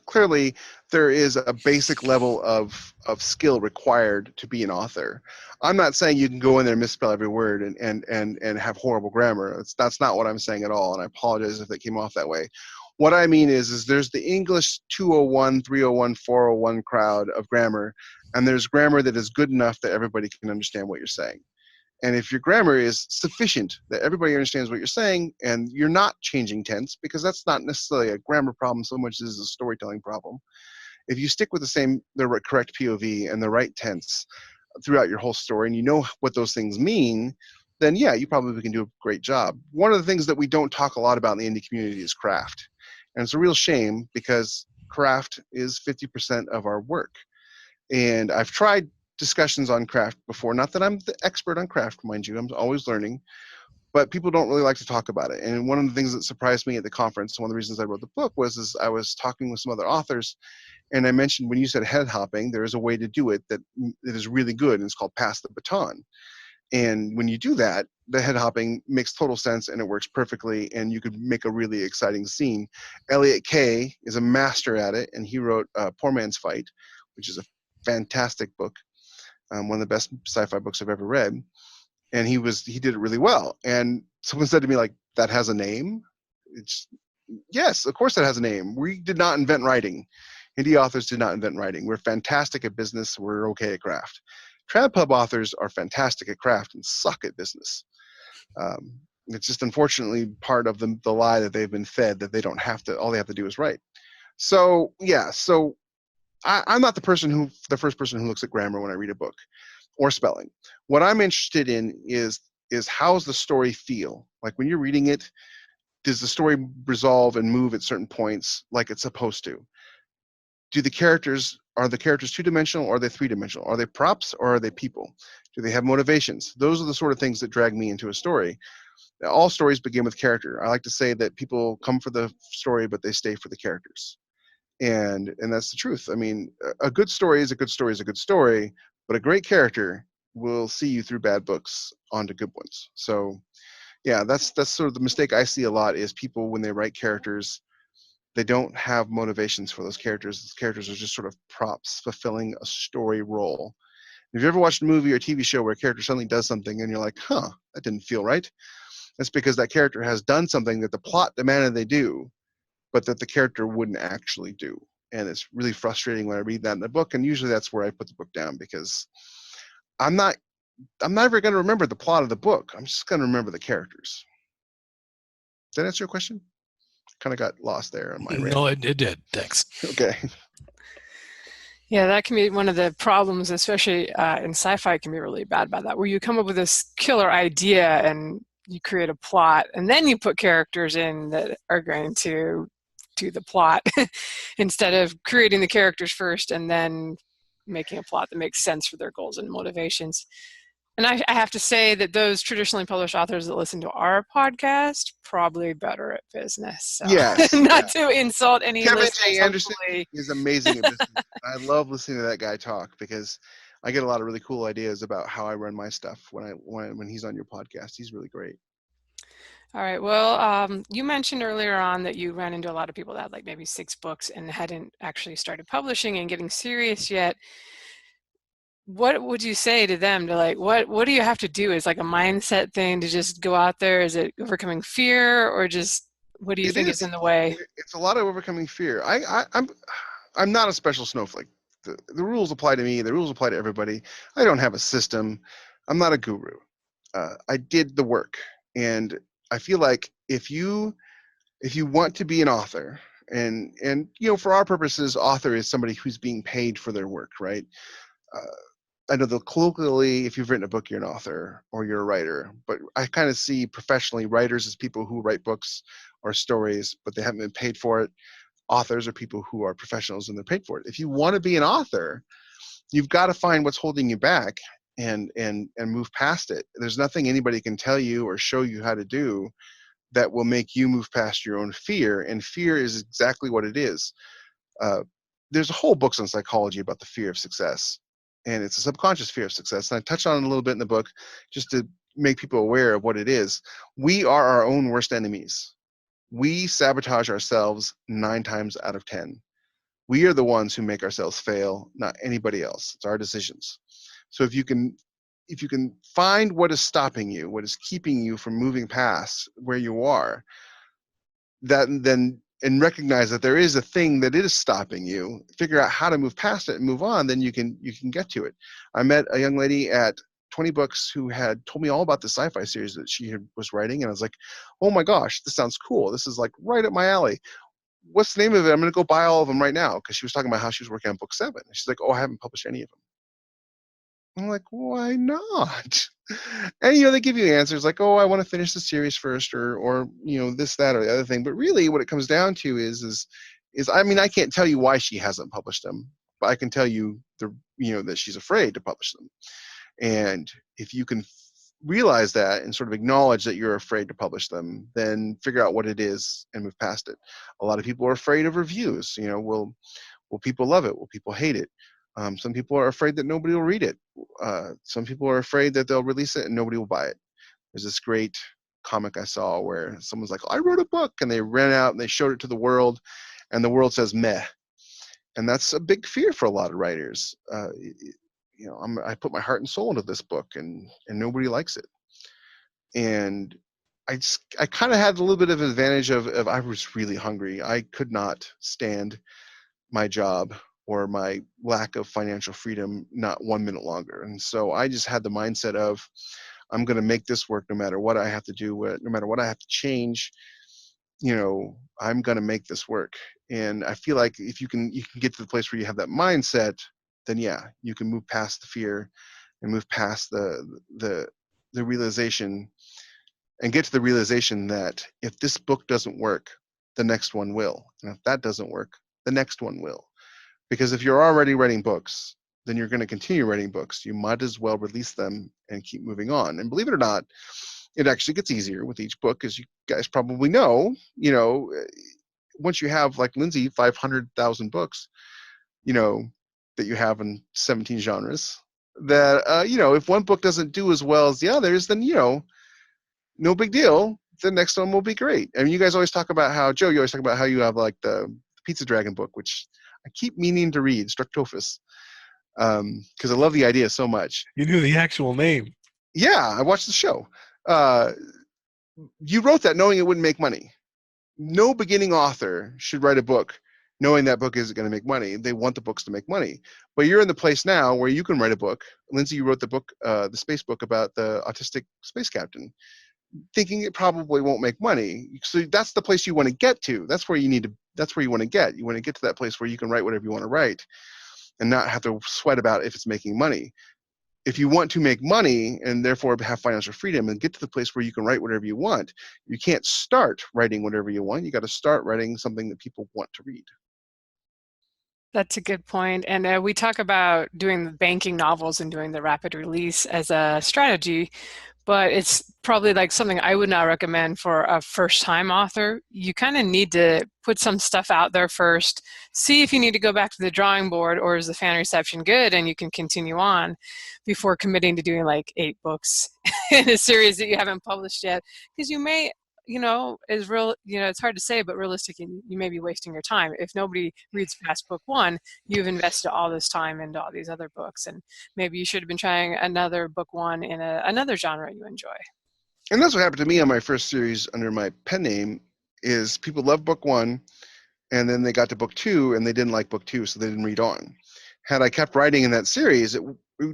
clearly there is a basic level of skill required to be an author. I'm not saying you can go in there and misspell every word and have horrible grammar. That's not what I'm saying at all, and I apologize if it came off that way. What I mean is there's the English 201, 301, 401 crowd of grammar, and there's grammar that is good enough that everybody can understand what you're saying. And if your grammar is sufficient that everybody understands what you're saying and you're not changing tense, because that's not necessarily a grammar problem so much as a storytelling problem. If you stick with the correct POV and the right tense throughout your whole story and you know what those things mean, then yeah, you probably can do a great job. One of the things that we don't talk a lot about in the indie community is craft. And it's a real shame because craft is 50% of our work. And I've tried discussions on craft before. Not that I'm the expert on craft, mind you, I'm always learning, but people don't really like to talk about it. And one of the things that surprised me at the conference, one of the reasons I wrote the book was I was talking with some other authors, and I mentioned when you said head hopping, there is a way to do it that is really good, and it's called pass the baton. And when you do that, the head hopping makes total sense and it works perfectly, and you could make a really exciting scene. Elliot Kay is a master at it, and he wrote Poor Man's Fight, which is a fantastic book, one of the best sci-fi books I've ever read. And he did it really well. And someone said to me, like, that has a name? Yes, of course it has a name. We did not invent writing. Indie authors did not invent writing. We're fantastic at business. We're okay at craft. Trad Pub authors are fantastic at craft and suck at business. It's just unfortunately part of the lie that they've been fed, that they don't have to, all they have to do is write. So yeah, I'm not the first person who looks at grammar when I read a book or spelling. What I'm interested in is how's the story feel? Like when you're reading it, does the story resolve and move at certain points like it's supposed to? Are the characters two-dimensional or are they three-dimensional? Are they props or are they people? Do they have motivations? Those are the sort of things that drag me into a story. All stories begin with character. I like to say that people come for the story, but they stay for the characters. And that's the truth. I mean, a good story is a good story is a good story, but a great character will see you through bad books onto good ones. So yeah, that's sort of the mistake I see a lot is people, when they write characters, they don't have motivations for those characters. Those characters are just sort of props fulfilling a story role. If you ever watched a movie or TV show where a character suddenly does something and you're like, that didn't feel right, that's because that character has done something that the plot demanded they do, but that the character wouldn't actually do. And it's really frustrating when I read that in the book, and usually that's where I put the book down, because I'm never going to remember the plot of the book. I'm just going to remember the characters. Did that answer your question? Kind of got lost there on my rant. No, it did. Thanks. Okay. Yeah, that can be one of the problems, especially in sci-fi, can be really bad about that, where you come up with this killer idea and you create a plot, and then you put characters in that are going to do the plot instead of creating the characters first and then making a plot that makes sense for their goals and motivations. And I have to say that those traditionally published authors that listen to our podcast probably better at business. So Yes, not to insult any Kevin listeners, J. Anderson hopefully. is amazing at business. I love listening to that guy talk because I get a lot of really cool ideas about how I run my stuff when he's on your podcast. He's really great. All right. Well, you mentioned earlier on that you ran into a lot of people that had like maybe 6 books and hadn't actually started publishing and getting serious yet. What would you say to them to like, what do you have to do? Is like a mindset thing to just go out there? Is it overcoming fear, or just what do you It think is. is in the way? It's a lot of overcoming fear. I'm not a special snowflake. The rules apply to me. The rules apply to everybody. I don't have a system. I'm not a guru. I did the work, and I feel like if you want to be an author, and for our purposes, author is somebody who's being paid for their work, right? I know that colloquially, if you've written a book, you're an author or you're a writer. But I kind of see professionally writers as people who write books or stories, but they haven't been paid for it. Authors are people who are professionals and they're paid for it. If you want to be an author, you've got to find what's holding you back and move past it. There's nothing anybody can tell you or show you how to do that will make you move past your own fear. And fear is exactly what it is. There's a whole books on psychology about the fear of success. And it's a subconscious fear of success. And I touched on it a little bit in the book just to make people aware of what it is. We are our own worst enemies. We sabotage ourselves 9 times out of 10. We are the ones who make ourselves fail, not anybody else. It's our decisions. So if you can find what is stopping you, what is keeping you from moving past where you are, and recognize that there is a thing that is stopping you, figure out how to move past it and move on, then you can get to it. I met a young lady at 20 Books who had told me all about the sci-fi series that she was writing, and I was like, oh my gosh, this sounds cool. This is like right up my alley. What's the name of it? I'm going to go buy all of them right now, because she was talking about how she was working on book 7. And she's like, oh, I haven't published any of them. I'm like, why not? And they give you answers like, oh, I want to finish the series first, or this, that, or the other thing. But really, what it comes down to is I mean, I can't tell you why she hasn't published them, but I can tell you that she's afraid to publish them. And if you can realize that and sort of acknowledge that you're afraid to publish them, then figure out what it is and move past it. A lot of people are afraid of reviews. Will people love it? Will people hate it? Some people are afraid that nobody will read it. Some people are afraid that they'll release it and nobody will buy it. There's this great comic I saw where someone's like, I wrote a book, and they ran out and they showed it to the world, and the world says meh. And that's a big fear for a lot of writers. I put my heart and soul into this book, and nobody likes it. And I kind of had a little bit of an advantage of I was really hungry. I could not stand my job or my lack of financial freedom not 1 minute longer. And so I just had the mindset of, I'm going to make this work no matter what I have to do, no matter what I have to change. I'm going to make this work. And I feel like if you can get to the place where you have that mindset, then yeah, you can move past the fear and move past the realization, and get to the realization that if this book doesn't work, the next one will. And if that doesn't work, the next one will. Because if you're already writing books, then you're going to continue writing books. You might as well release them and keep moving on. And believe it or not, it actually gets easier with each book, as you guys probably know. Once you have, like Lindsay, 500,000 books, that you have in 17 genres, that, if one book doesn't do as well as the others, then, no big deal. The next one will be great. I mean, you guys always talk about how, Joe, you always talk about how you have like the Pizza Dragon book, which I keep meaning to read, Structophus, because I love the idea so much. You knew the actual name. Yeah, I watched the show. You wrote that knowing it wouldn't make money. No beginning author should write a book knowing that book isn't going to make money. They want the books to make money. But you're in the place now where you can write a book. Lindsay, you wrote the book, the space book about the autistic space captain, thinking it probably won't make money. So that's the place you want to get to. That's where you want to get. You want to get to that place where you can write whatever you want to write and not have to sweat about if it's making money. If you want to make money and therefore have financial freedom and get to the place where you can write whatever you want, you can't start writing whatever you want. You got to start writing something that people want to read. That's a good point. And we talk about doing the banking novels and doing the rapid release as a strategy, but it's probably like something I would not recommend for a first-time author. You kind of need to put some stuff out there first, see if you need to go back to the drawing board or is the fan reception good and you can continue on before committing to doing like 8 books in a series that you haven't published yet. Because you may, is real, it's hard to say, but realistically, you may be wasting your time. If nobody reads past book 1, you've invested all this time into all these other books, and maybe you should have been trying another book 1 in another genre you enjoy. And that's what happened to me on my first series under my pen name. Is people loved book 1, and then they got to book 2, and they didn't like book 2, so they didn't read on. Had I kept writing in that series, it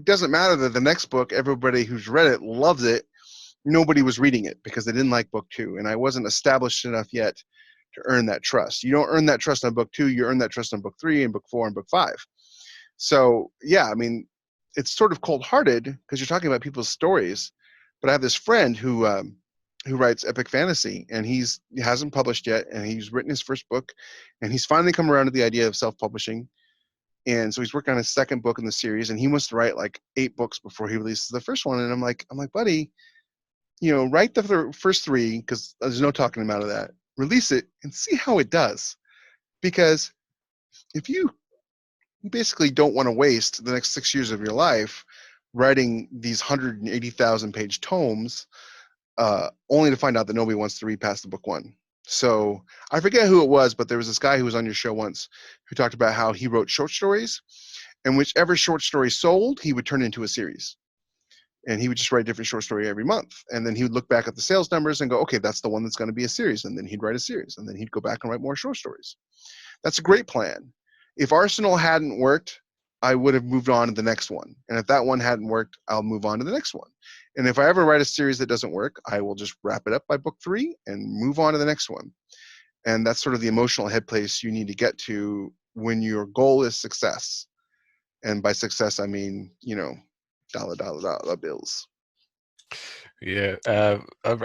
doesn't matter that the next book, everybody who's read it loves it. Nobody was reading it because they didn't like book 2, and I wasn't established enough yet to earn that trust. You don't earn that trust on book 2, you earn that trust on book 3 and book 4 and book 5. So yeah, I mean, it's sort of cold-hearted because you're talking about people's stories. But I have this friend who writes epic fantasy, and he hasn't published yet, and he's written his first book, and he's finally come around to the idea of self-publishing. And so he's working on his second book in the series, and he wants to write like 8 books before he releases the first one. And I'm like, buddy, write the first 3 because there's no talking him out of that. Release it and see how it does, because if you basically don't want to waste the next 6 years of your life writing these 180,000 page tomes, only to find out that nobody wants to read past the book 1. So I forget who it was, but there was this guy who was on your show once who talked about how he wrote short stories, and whichever short story sold, he would turn into a series. And he would just write a different short story every month. And then he would look back at the sales numbers and go, okay, that's the one that's going to be a series. And then he'd write a series. And then he'd go back and write more short stories. That's a great plan. If Arsenal hadn't worked, I would have moved on to the next one. And if that one hadn't worked, I'll move on to the next one. And if I ever write a series that doesn't work, I will just wrap it up by book 3 and move on to the next one. And that's sort of the emotional headplace you need to get to when your goal is success. And by success, I mean, dollar bills. Yeah.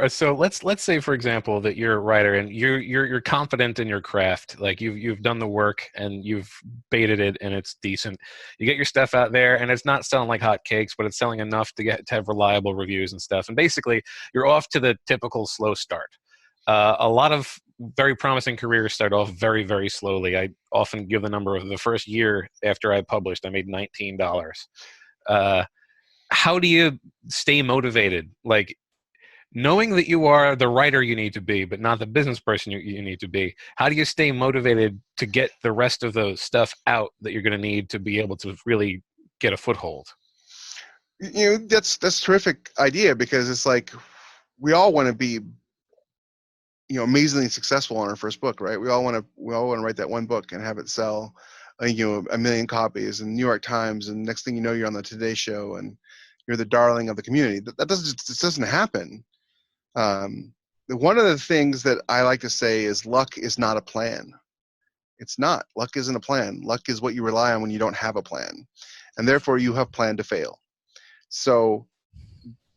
So let's say, for example, that you're a writer and you're confident in your craft. Like you've done the work and you've baited it and it's decent. You get your stuff out there and it's not selling like hotcakes, but it's selling enough to have reliable reviews and stuff. And basically, you're off to the typical slow start. A lot of very promising careers start off very, very slowly. I often give the number of the first year after I published, I made $19. How do you stay motivated? Like, knowing that you are the writer you need to be, but not the business person you need to be, how do you stay motivated to get the rest of the stuff out that you're going to need to be able to really get a foothold? That's a terrific idea, because it's like we all want to be amazingly successful on our first book, right? We all want to write that one book and have it sell a million copies in New York Times, and next thing you know, you're on the Today Show and you're the darling of the community. That doesn't happen. One of the things that I like to say is luck is not a plan. It's not. Luck isn't a plan. Luck is what you rely on when you don't have a plan, and therefore you have planned to fail. So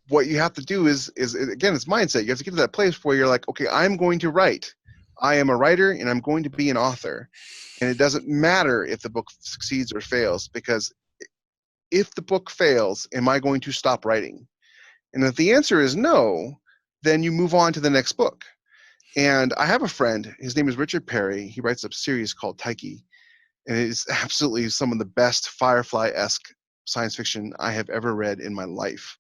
what you have to do is again, it's mindset. You have to get to that place where you're like, okay, I'm going to write. I am a writer and I'm going to be an author. And it doesn't matter if the book succeeds or fails, because if the book fails, am I going to stop writing? And if the answer is no, then you move on to the next book. And I have a friend, his name is Richard Perry. He writes a series called Tyche, and it is absolutely some of the best Firefly-esque science fiction I have ever read in my life.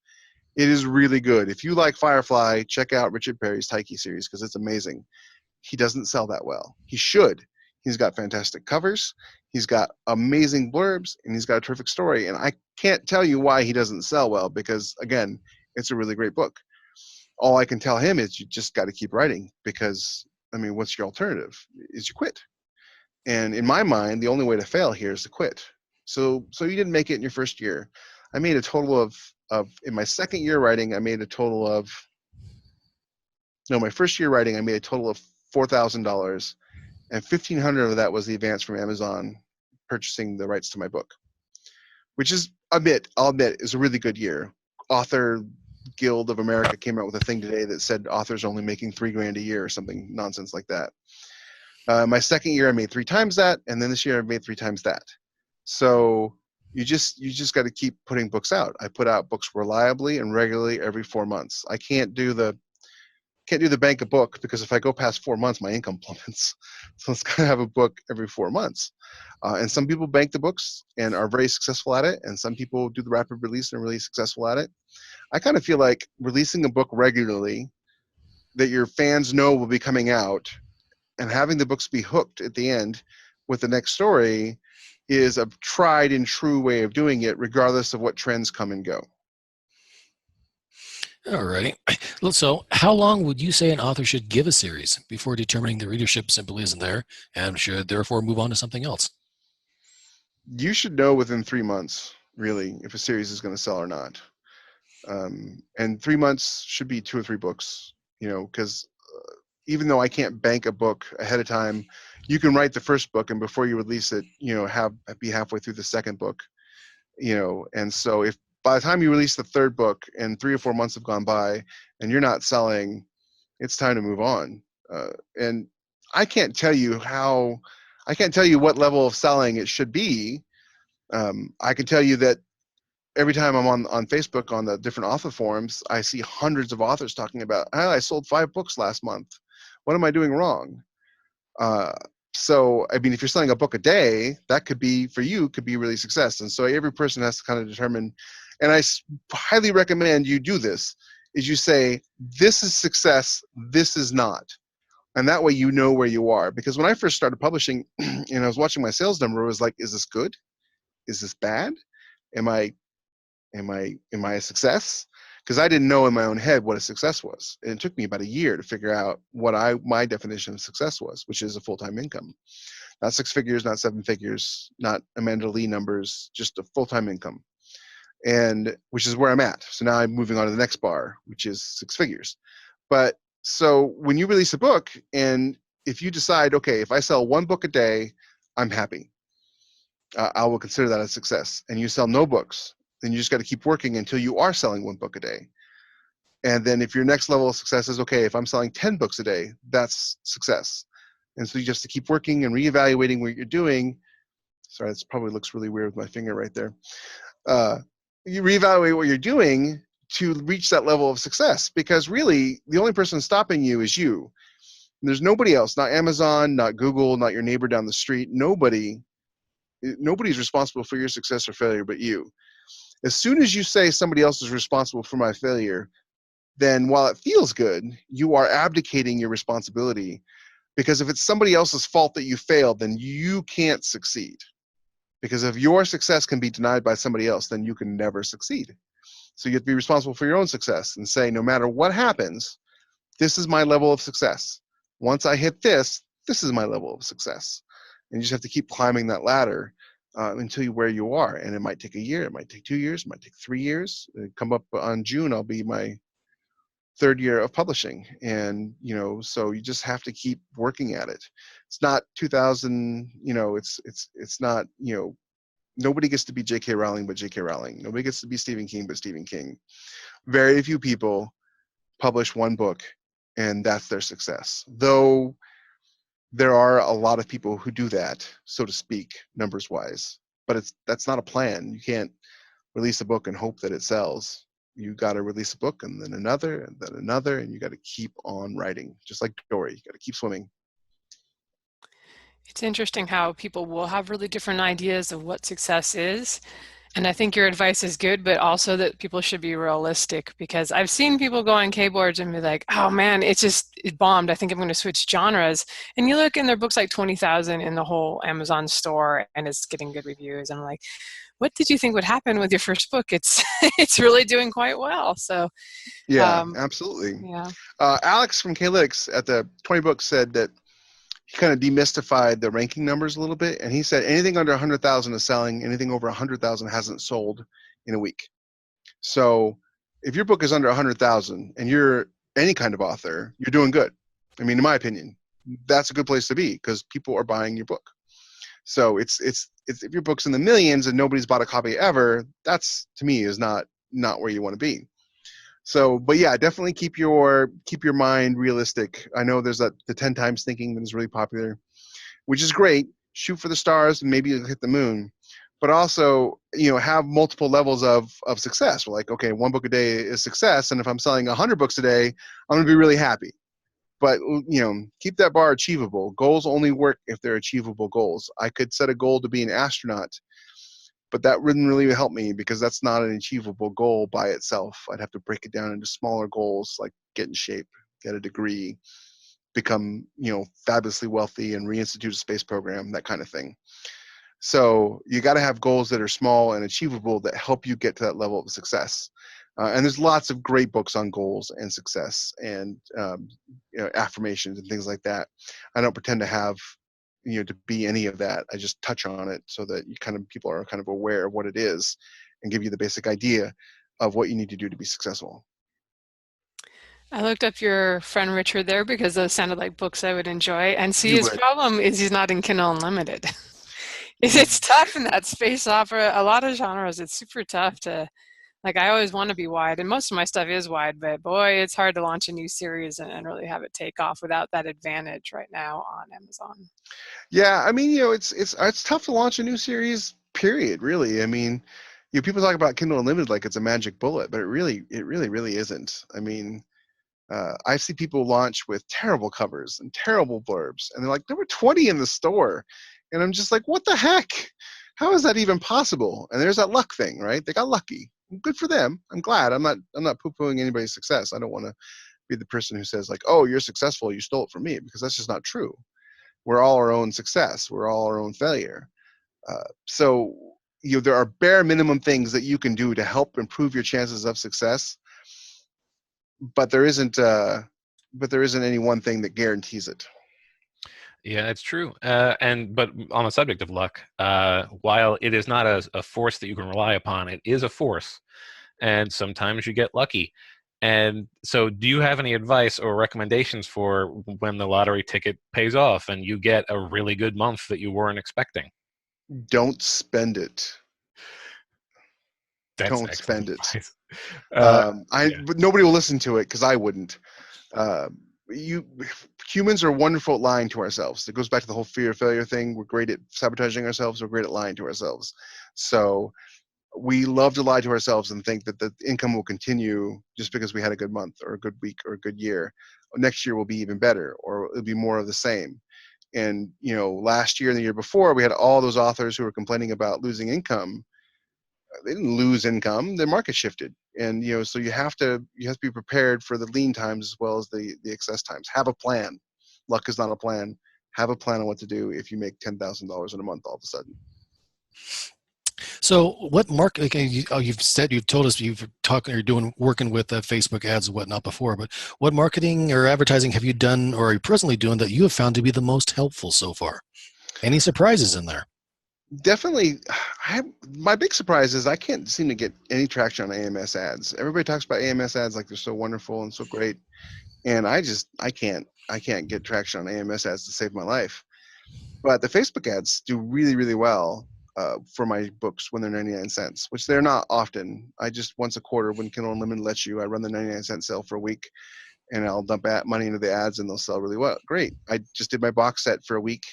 It is really good. If you like Firefly, check out Richard Perry's Tyche series, because it's amazing. He doesn't sell that well. He should. He's got fantastic covers. He's got amazing blurbs, and he's got a terrific story. And I can't tell you why he doesn't sell well, because, again, it's a really great book. All I can tell him is you just got to keep writing, because, I mean, what's your alternative? Is you quit. And in my mind, the only way to fail here is to quit. So you didn't make it in your first year. I made a total of in my second year writing, I made a total of, no, my first year writing, I made a total of $4,000, and $1,500 of that was the advance from Amazon purchasing the rights to my book, which is I'll admit, is a really good year. Author Guild of America came out with a thing today that said authors are only making $3,000 a year or something nonsense like that. My second year, I made 3 times that, and then this year I made 3 times that. So you just got to keep putting books out. I put out books reliably and regularly every 4 months. I can't do the bank a book, because if I go past 4 months, my income plummets. So it's got to have a book every 4 months. And some people bank the books and are very successful at it, and some people do the rapid release and are really successful at it. I kind of feel like releasing a book regularly that your fans know will be coming out, and having the books be hooked at the end with the next story, is a tried and true way of doing it, regardless of what trends come and go. Alrighty. So how long would you say an author should give a series before determining the readership simply isn't there and should therefore move on to something else? You should know within 3 months, really, if a series is going to sell or not. And 3 months should be 2 or 3 books, because even though I can't bank a book ahead of time, you can write the first book, and before you release it, be halfway through the second book, and so if by the time you release the third book and 3 or 4 months have gone by and you're not selling, it's time to move on. And I can't tell you what level of selling it should be. I can tell you that every time I'm on Facebook on the different author forums, I see hundreds of authors talking about, I sold 5 books last month. What am I doing wrong? So, I mean, if you're selling a book a day, that could be, for you, could be really success. And so every person has to kind of determine, and I highly recommend you do this, is you say, this is success, this is not. And that way you know where you are. Because when I first started publishing and I was watching my sales number, it was like, is this good? Is this bad? Am I a success? Because I didn't know in my own head what a success was. And it took me about a year to figure out what my definition of success was, which is a full-time income. Not 6 figures, not 7 figures, not Amanda Lee numbers, just a full-time income. And which is where I'm at. So now I'm moving on to the next bar, which is 6 figures. But so when you release a book, and if you decide, okay, if I sell 1 book a day, I'm happy. I will consider that a success. And you sell no books, then you just got to keep working until you are selling 1 book a day. And then if your next level of success is, okay, if I'm selling 10 books a day, that's success. And so you just have to keep working and reevaluating what you're doing. Sorry, this probably looks really weird with my finger right there. You reevaluate what you're doing to reach that level of success, because really the only person stopping you is you. And there's nobody else, not Amazon, not Google, not your neighbor down the street. Nobody's responsible for your success or failure but you. As soon as you say somebody else is responsible for my failure, then while it feels good, you are abdicating your responsibility, because if it's somebody else's fault that you failed, then you can't succeed. Because if your success can be denied by somebody else, then you can never succeed. So you have to be responsible for your own success and say, no matter what happens, this is my level of success. Once I hit this, this is my level of success. And you just have to keep climbing that ladder until where you are. And it might take a year, it might take 2 years, it might take 3 years. Come up on June, I'll be my 3rd year of publishing. And, so you just have to keep working at it. It's not 2000, it's not, nobody gets to be J.K. Rowling but J.K. Rowling. Nobody gets to be Stephen King but Stephen King. Very few people publish 1 book and that's their success. Though there are a lot of people who do that, so to speak, numbers wise. But that's not a plan. You can't release a book and hope that it sells. You got to release a book and then another and then another, and you got to keep on writing. Just like Dory, you got to keep swimming. It's interesting how people will have really different ideas of what success is. And I think your advice is good, but also that people should be realistic, because I've seen people go on Kboards and be like, oh man, it bombed. I think I'm going to switch genres. And you look and their book's like 20,000 in the whole Amazon store and it's getting good reviews. And I'm like, what did you think would happen with your first book? It's really doing quite well. So yeah, absolutely. Yeah. Alex from Kalytics at the 20 books said that he kind of demystified the ranking numbers a little bit, and he said anything under 100,000 is selling, anything over 100,000 hasn't sold in a week. So if your book is under 100,000 and you're any kind of author, you're doing good. I mean, in my opinion, that's a good place to be, because people are buying your book. So it's if your book's in the millions and nobody's bought a copy ever, that's, to me, is not where you want to be. So, but yeah, definitely keep your mind realistic. I know there's the 10 times thinking that is really popular. which is great. Shoot for the stars and maybe you'll hit the moon. But also, have multiple levels of success. We're like, okay, 1 book a day is success. And if I'm selling 100 books a day, I'm going to be really happy. But, keep that bar achievable. Goals only work if they're achievable goals. I could set a goal to be an astronaut, but that wouldn't really help me because that's not an achievable goal by itself. I'd have to break it down into smaller goals like get in shape, get a degree, become, fabulously wealthy and reinstitute a space program, that kind of thing. So you got to have goals that are small and achievable that help you get to that level of success. And there's lots of great books on goals and success and affirmations and things like that. I don't pretend to have, to be any of that. I just touch on it so that people are kind of aware of what it is and give you the basic idea of what you need to do to be successful. I looked up your friend Richard there because those sounded like books I would enjoy. And see, You his would. problem is he's not in Kindle Unlimited. It's tough in that space opera. A lot of genres, it's super tough to, like, I always want to be wide, and most of my stuff is wide, but boy, it's hard to launch a new series and really have it take off without that advantage right now on Amazon. Yeah, I mean, it's tough to launch a new series, period, really. I mean, people talk about Kindle Unlimited like it's a magic bullet, but it really isn't. I mean, I see people launch with terrible covers and terrible blurbs, and they're like, there were 20 in the store. And I'm just like, what the heck? How is that even possible? And there's that luck thing, right? They got lucky. Good for them. I'm glad. I'm not poo-pooing anybody's success. I don't want to be the person who says like, oh, you're successful, you stole it from me, because that's just not true. We're all our own success. We're all our own failure. So there are bare minimum things that you can do to help improve your chances of success, but there isn't any one thing that guarantees it. Yeah, it's true. But on the subject of luck, while it is not a force that you can rely upon, it is a force, and sometimes you get lucky. And so, do you have any advice or recommendations for when the lottery ticket pays off and you get a really good month that you weren't expecting? Don't spend it. That's Don't spend it. advice. But nobody will listen to it because I wouldn't. Humans are wonderful at lying to ourselves. It goes back to the whole fear of failure thing. We're great at sabotaging ourselves. We're great at lying to ourselves. So we love to lie to ourselves and think that the income will continue just because we had a good month or a good week or a good year. Next year will be even better, or it'll be more of the same. And last year and the year before, we had all those authors who were complaining about losing income. They didn't lose income; the market shifted, and so you have to be prepared for the lean times as well as the excess times. Have a plan. Luck is not a plan. Have a plan on what to do if you make $10,000 in a month all of a sudden. So what market, okay, you've told us you're working with Facebook ads and whatnot before, but what marketing or advertising have you done or are you presently doing that you have found to be the most helpful so far? Any surprises in there? Definitely. My big surprise is I can't seem to get any traction on AMS ads. Everybody talks about AMS ads like they're so wonderful and so great, and I can't get traction on AMS ads to save my life. But the Facebook ads do really, really well for my books when they're 99 cents, which they're not often. I just once a quarter, when Kindle Unlimited lets you, I run the 99-cent sale for a week, and I'll dump money into the ads, and they'll sell really well. Great. I just did my box set for a week,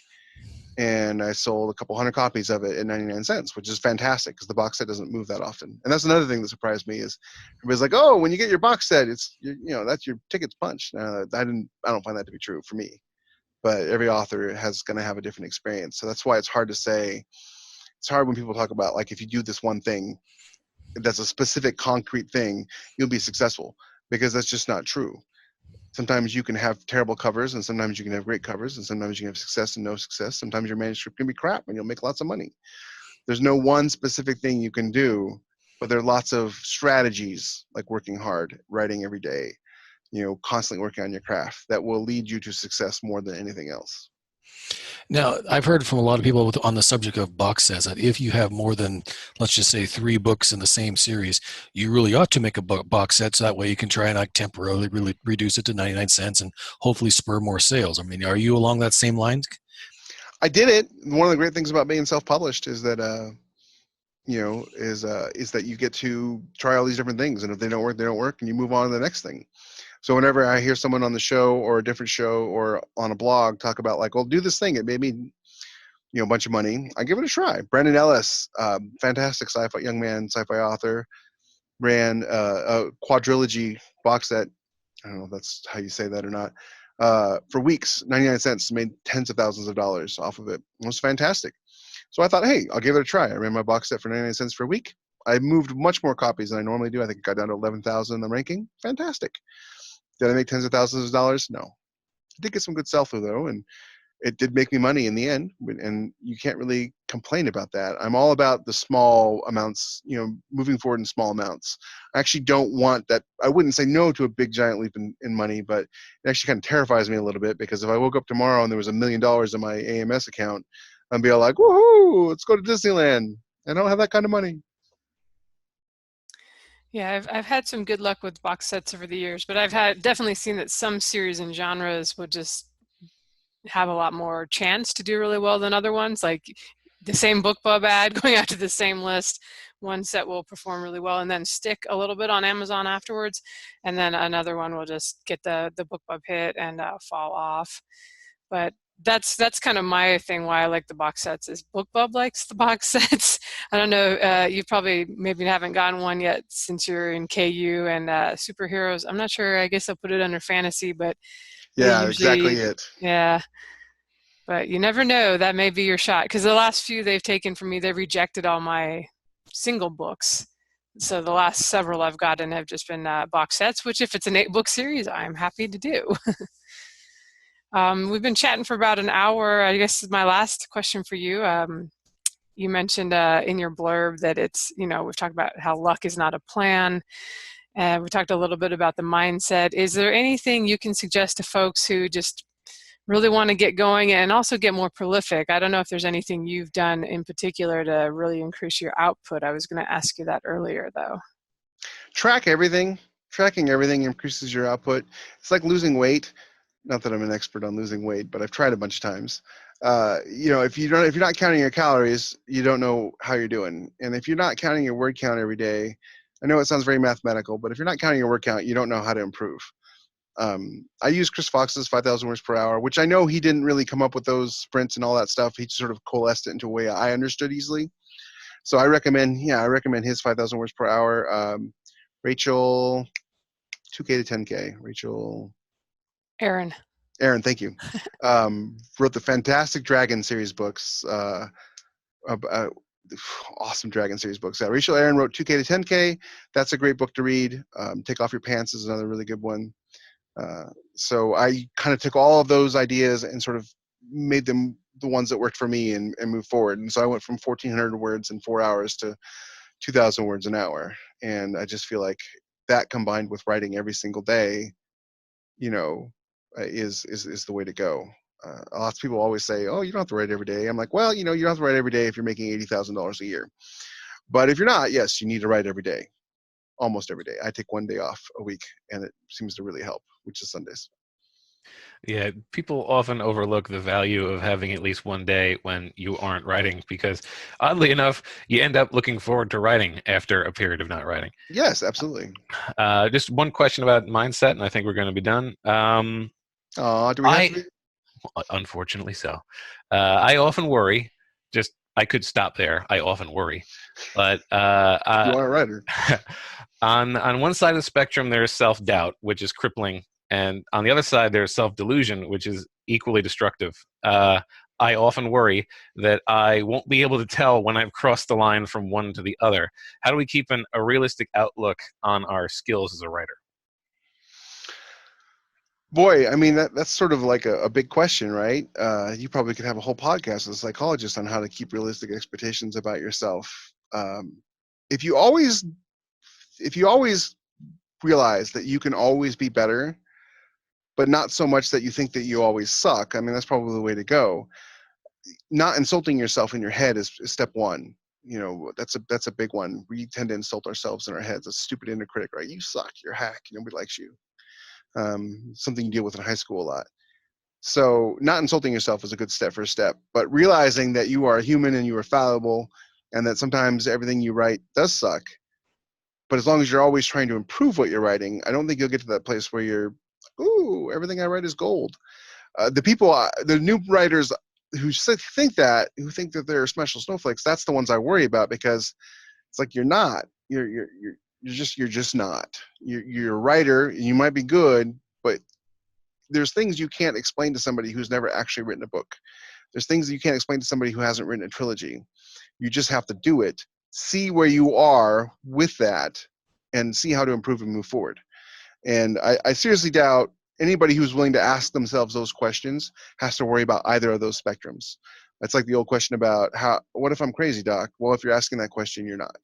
and I sold a couple hundred copies of it at 99 cents, which is fantastic because the box set doesn't move that often. And that's another thing that surprised me is everybody's like, oh, when you get your box set, it's that's your ticket's punched. I don't find that to be true for me, but every author going to have a different experience. So that's why it's hard to say. It's hard when people talk about like, if you do this one thing, that's a specific concrete thing, you'll be successful, because that's just not true. Sometimes you can have terrible covers, and sometimes you can have great covers, and sometimes you can have success and no success. Sometimes your manuscript can be crap and you'll make lots of money. There's no one specific thing you can do, but there are lots of strategies, like working hard, writing every day, constantly working on your craft, that will lead you to success more than anything else. Now, I've heard from a lot of people on the subject of box sets that if you have more than, let's just say, 3 books in the same series, you really ought to make a box set so that way you can try and like temporarily really reduce it to 99 cents and hopefully spur more sales. I mean, are you along that same line? I did it. One of the great things about being self-published is that is that you get to try all these different things, and if they don't work, they don't work, and you move on to the next thing. So whenever I hear someone on the show or a different show or on a blog talk about like, well, do this thing, it made me a bunch of money, I give it a try. Brandon Ellis, fantastic young man sci-fi author, ran a quadrilogy box set. I don't know if that's how you say that or not. For weeks, 99 cents, made tens of thousands of dollars off of it. It was fantastic. So I thought, hey, I'll give it a try. I ran my box set for 99 cents for a week. I moved much more copies than I normally do. I think I got down to 11,000 in the ranking. Fantastic. Did I make tens of thousands of dollars? No. I did get some good sell-through, though, and it did make me money in the end, and you can't really complain about that. I'm all about the small amounts, moving forward in small amounts. I actually don't want that. I wouldn't say no to a big giant leap in money, but it actually kind of terrifies me a little bit, because if I woke up tomorrow and there was $1 million in my AMS account, I'd be all like, woohoo, let's go to Disneyland. I don't have that kind of money. Yeah, I've had some good luck with box sets over the years, but I've definitely seen that some series and genres would just have a lot more chance to do really well than other ones. Like the same BookBub ad going out to the same list, one set will perform really well and then stick a little bit on Amazon afterwards, and then another one will just get the BookBub hit and fall off. But that's kind of my thing why I like the box sets is BookBub likes the box sets. I don't know, you probably maybe haven't gotten one yet since you're in KU, and superheroes, I'm not sure, I guess I'll put it under fantasy, but they Yeah, exactly usually, it. yeah, but you never know, that may be your shot, because the last few they've taken from me, they've rejected all my single books. So the last several I've gotten have just been box sets, which if it's an 8-book series, I'm happy to do. We've been chatting for about an hour. I guess my last question for you. You mentioned in your blurb that it's, we've talked about how luck is not a plan. We talked a little bit about the mindset. Is there anything you can suggest to folks who just really want to get going and also get more prolific? I don't know if there's anything you've done in particular to really increase your output. I was going to ask you that earlier, though. Track everything. Tracking everything increases your output. It's like losing weight. Not that I'm an expert on losing weight, but I've tried a bunch of times. If you're not counting your calories, you don't know how you're doing. And if you're not counting your word count every day, I know it sounds very mathematical, but if you're not counting your word count, you don't know how to improve. I use Chris Fox's 5,000 words per hour, which I know he didn't really come up with those sprints and all that stuff. He sort of coalesced it into a way I understood easily. So I recommend his 5,000 words per hour. Rachel, 2K to 10K. Aaron, thank you. Wrote the fantastic Dragon series books. Awesome Dragon series books. Rachel Aaron wrote 2K to 10K. That's a great book to read. Take Off Your Pants is another really good one. So I kind of took all of those ideas and sort of made them the ones that worked for me and moved forward. And so I went from 1,400 words in 4 hours to 2,000 words an hour. And I just feel like that combined with writing every single day, is the way to go. Lots of people always say, oh, you don't have to write every day. I'm like, well, you don't have to write every day if you're making $80,000 a year. But if you're not, yes, you need to write every day, almost every day. I take one day off a week, and it seems to really help, which is Sundays. Yeah, people often overlook the value of having at least one day when you aren't writing, because oddly enough, you end up looking forward to writing after a period of not writing. Yes, absolutely. Just one question about mindset, and I think we're going to be done. Do we have to be? Unfortunately so. I often worry. I could stop there. I often worry. But You are a writer. on one side of the spectrum, there's self-doubt, which is crippling. And on the other side, there's self-delusion, which is equally destructive. I often worry that I won't be able to tell when I've crossed the line from one to the other. How do we keep a realistic outlook on our skills as a writer? Boy, I mean, that's sort of like a big question, right? You probably could have a whole podcast as a psychologist on how to keep realistic expectations about yourself. If you always realize that you can always be better, but not so much that you think that you always suck, I mean, that's probably the way to go. Not insulting yourself in your head is step one. That's a big one. We tend to insult ourselves in our heads. A stupid inner critic, right? You suck. You're a hack. Nobody likes you. Something you deal with in high school a lot. So not insulting yourself is a good first step, but realizing that you are human and you are fallible, and that sometimes everything you write does suck. But as long as you're always trying to improve what you're writing, I don't think you'll get to that place where you're, ooh, everything I write is gold. The new writers who think that they're special snowflakes, that's the ones I worry about, because it's like you're not. You're just not. You're a writer. You might be good, but there's things you can't explain to somebody who's never actually written a book. There's things that you can't explain to somebody who hasn't written a trilogy. You just have to do it, see where you are with that, and see how to improve and move forward. And I seriously doubt anybody who's willing to ask themselves those questions has to worry about either of those spectrums. It's like the old question about what if I'm crazy, Doc? Well, if you're asking that question, you're not.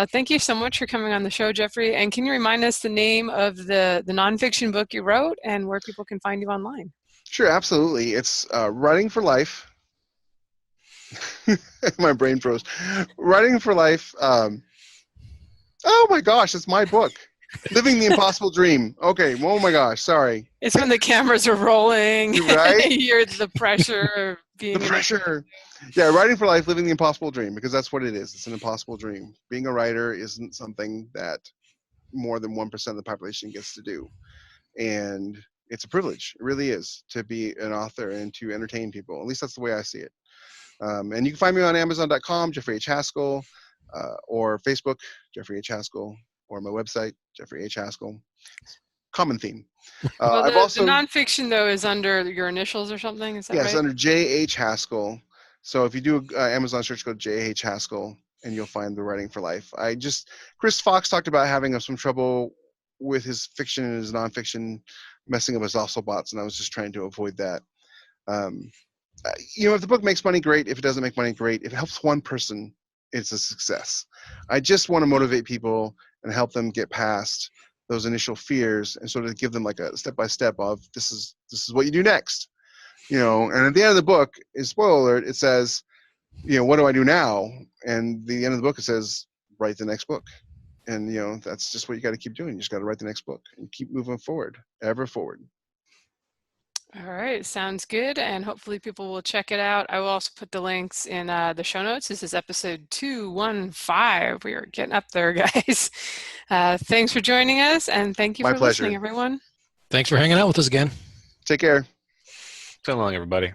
Thank you so much for coming on the show, Jeffrey. And can you remind us the name of the nonfiction book you wrote and where people can find you online? Sure, absolutely. It's Writing for Life. My brain froze. Writing for Life. Oh my gosh, it's my book. Living the Impossible Dream. Okay. Oh my gosh. Sorry. It's when the cameras are rolling. Right? You're the pressure of being The pressure. Yeah, Writing for Life, Living the Impossible Dream, because that's what it is. It's an impossible dream. Being a writer isn't something that more than 1% of the population gets to do. And it's a privilege. It really is, to be an author and to entertain people. At least that's the way I see it. And you can find me on Amazon.com, Jeffery H. Haskell, or Facebook, Jeffery H. Haskell, or my website, Jeffery H. Haskell. Common theme. Well, I've also the nonfiction, though, is under your initials or something? Is that right? Yes, under J.H. Haskell. So if you do Amazon search, go to J.H. Haskell, and you'll find the Writing for Life. Chris Fox talked about having some trouble with his fiction and his nonfiction messing up his Osselbots, and I was just trying to avoid that. If the book makes money, great. If it doesn't make money, great. If it helps one person, it's a success. I just want to motivate people and help them get past those initial fears and sort of give them like a step-by-step of this is what you do next. And at the end of the book, spoiler alert, it says, what do I do now? And the end of the book, it says, write the next book. And, that's just what you got to keep doing. You just got to write the next book and keep moving forward, ever forward. All right, sounds good, and hopefully people will check it out. I will also put the links in the show notes. This is episode 215. We are getting up there, guys. Thanks for joining us, and thank you My for pleasure. listening, everyone. Thanks for hanging out with us again. Take care. So long, everybody.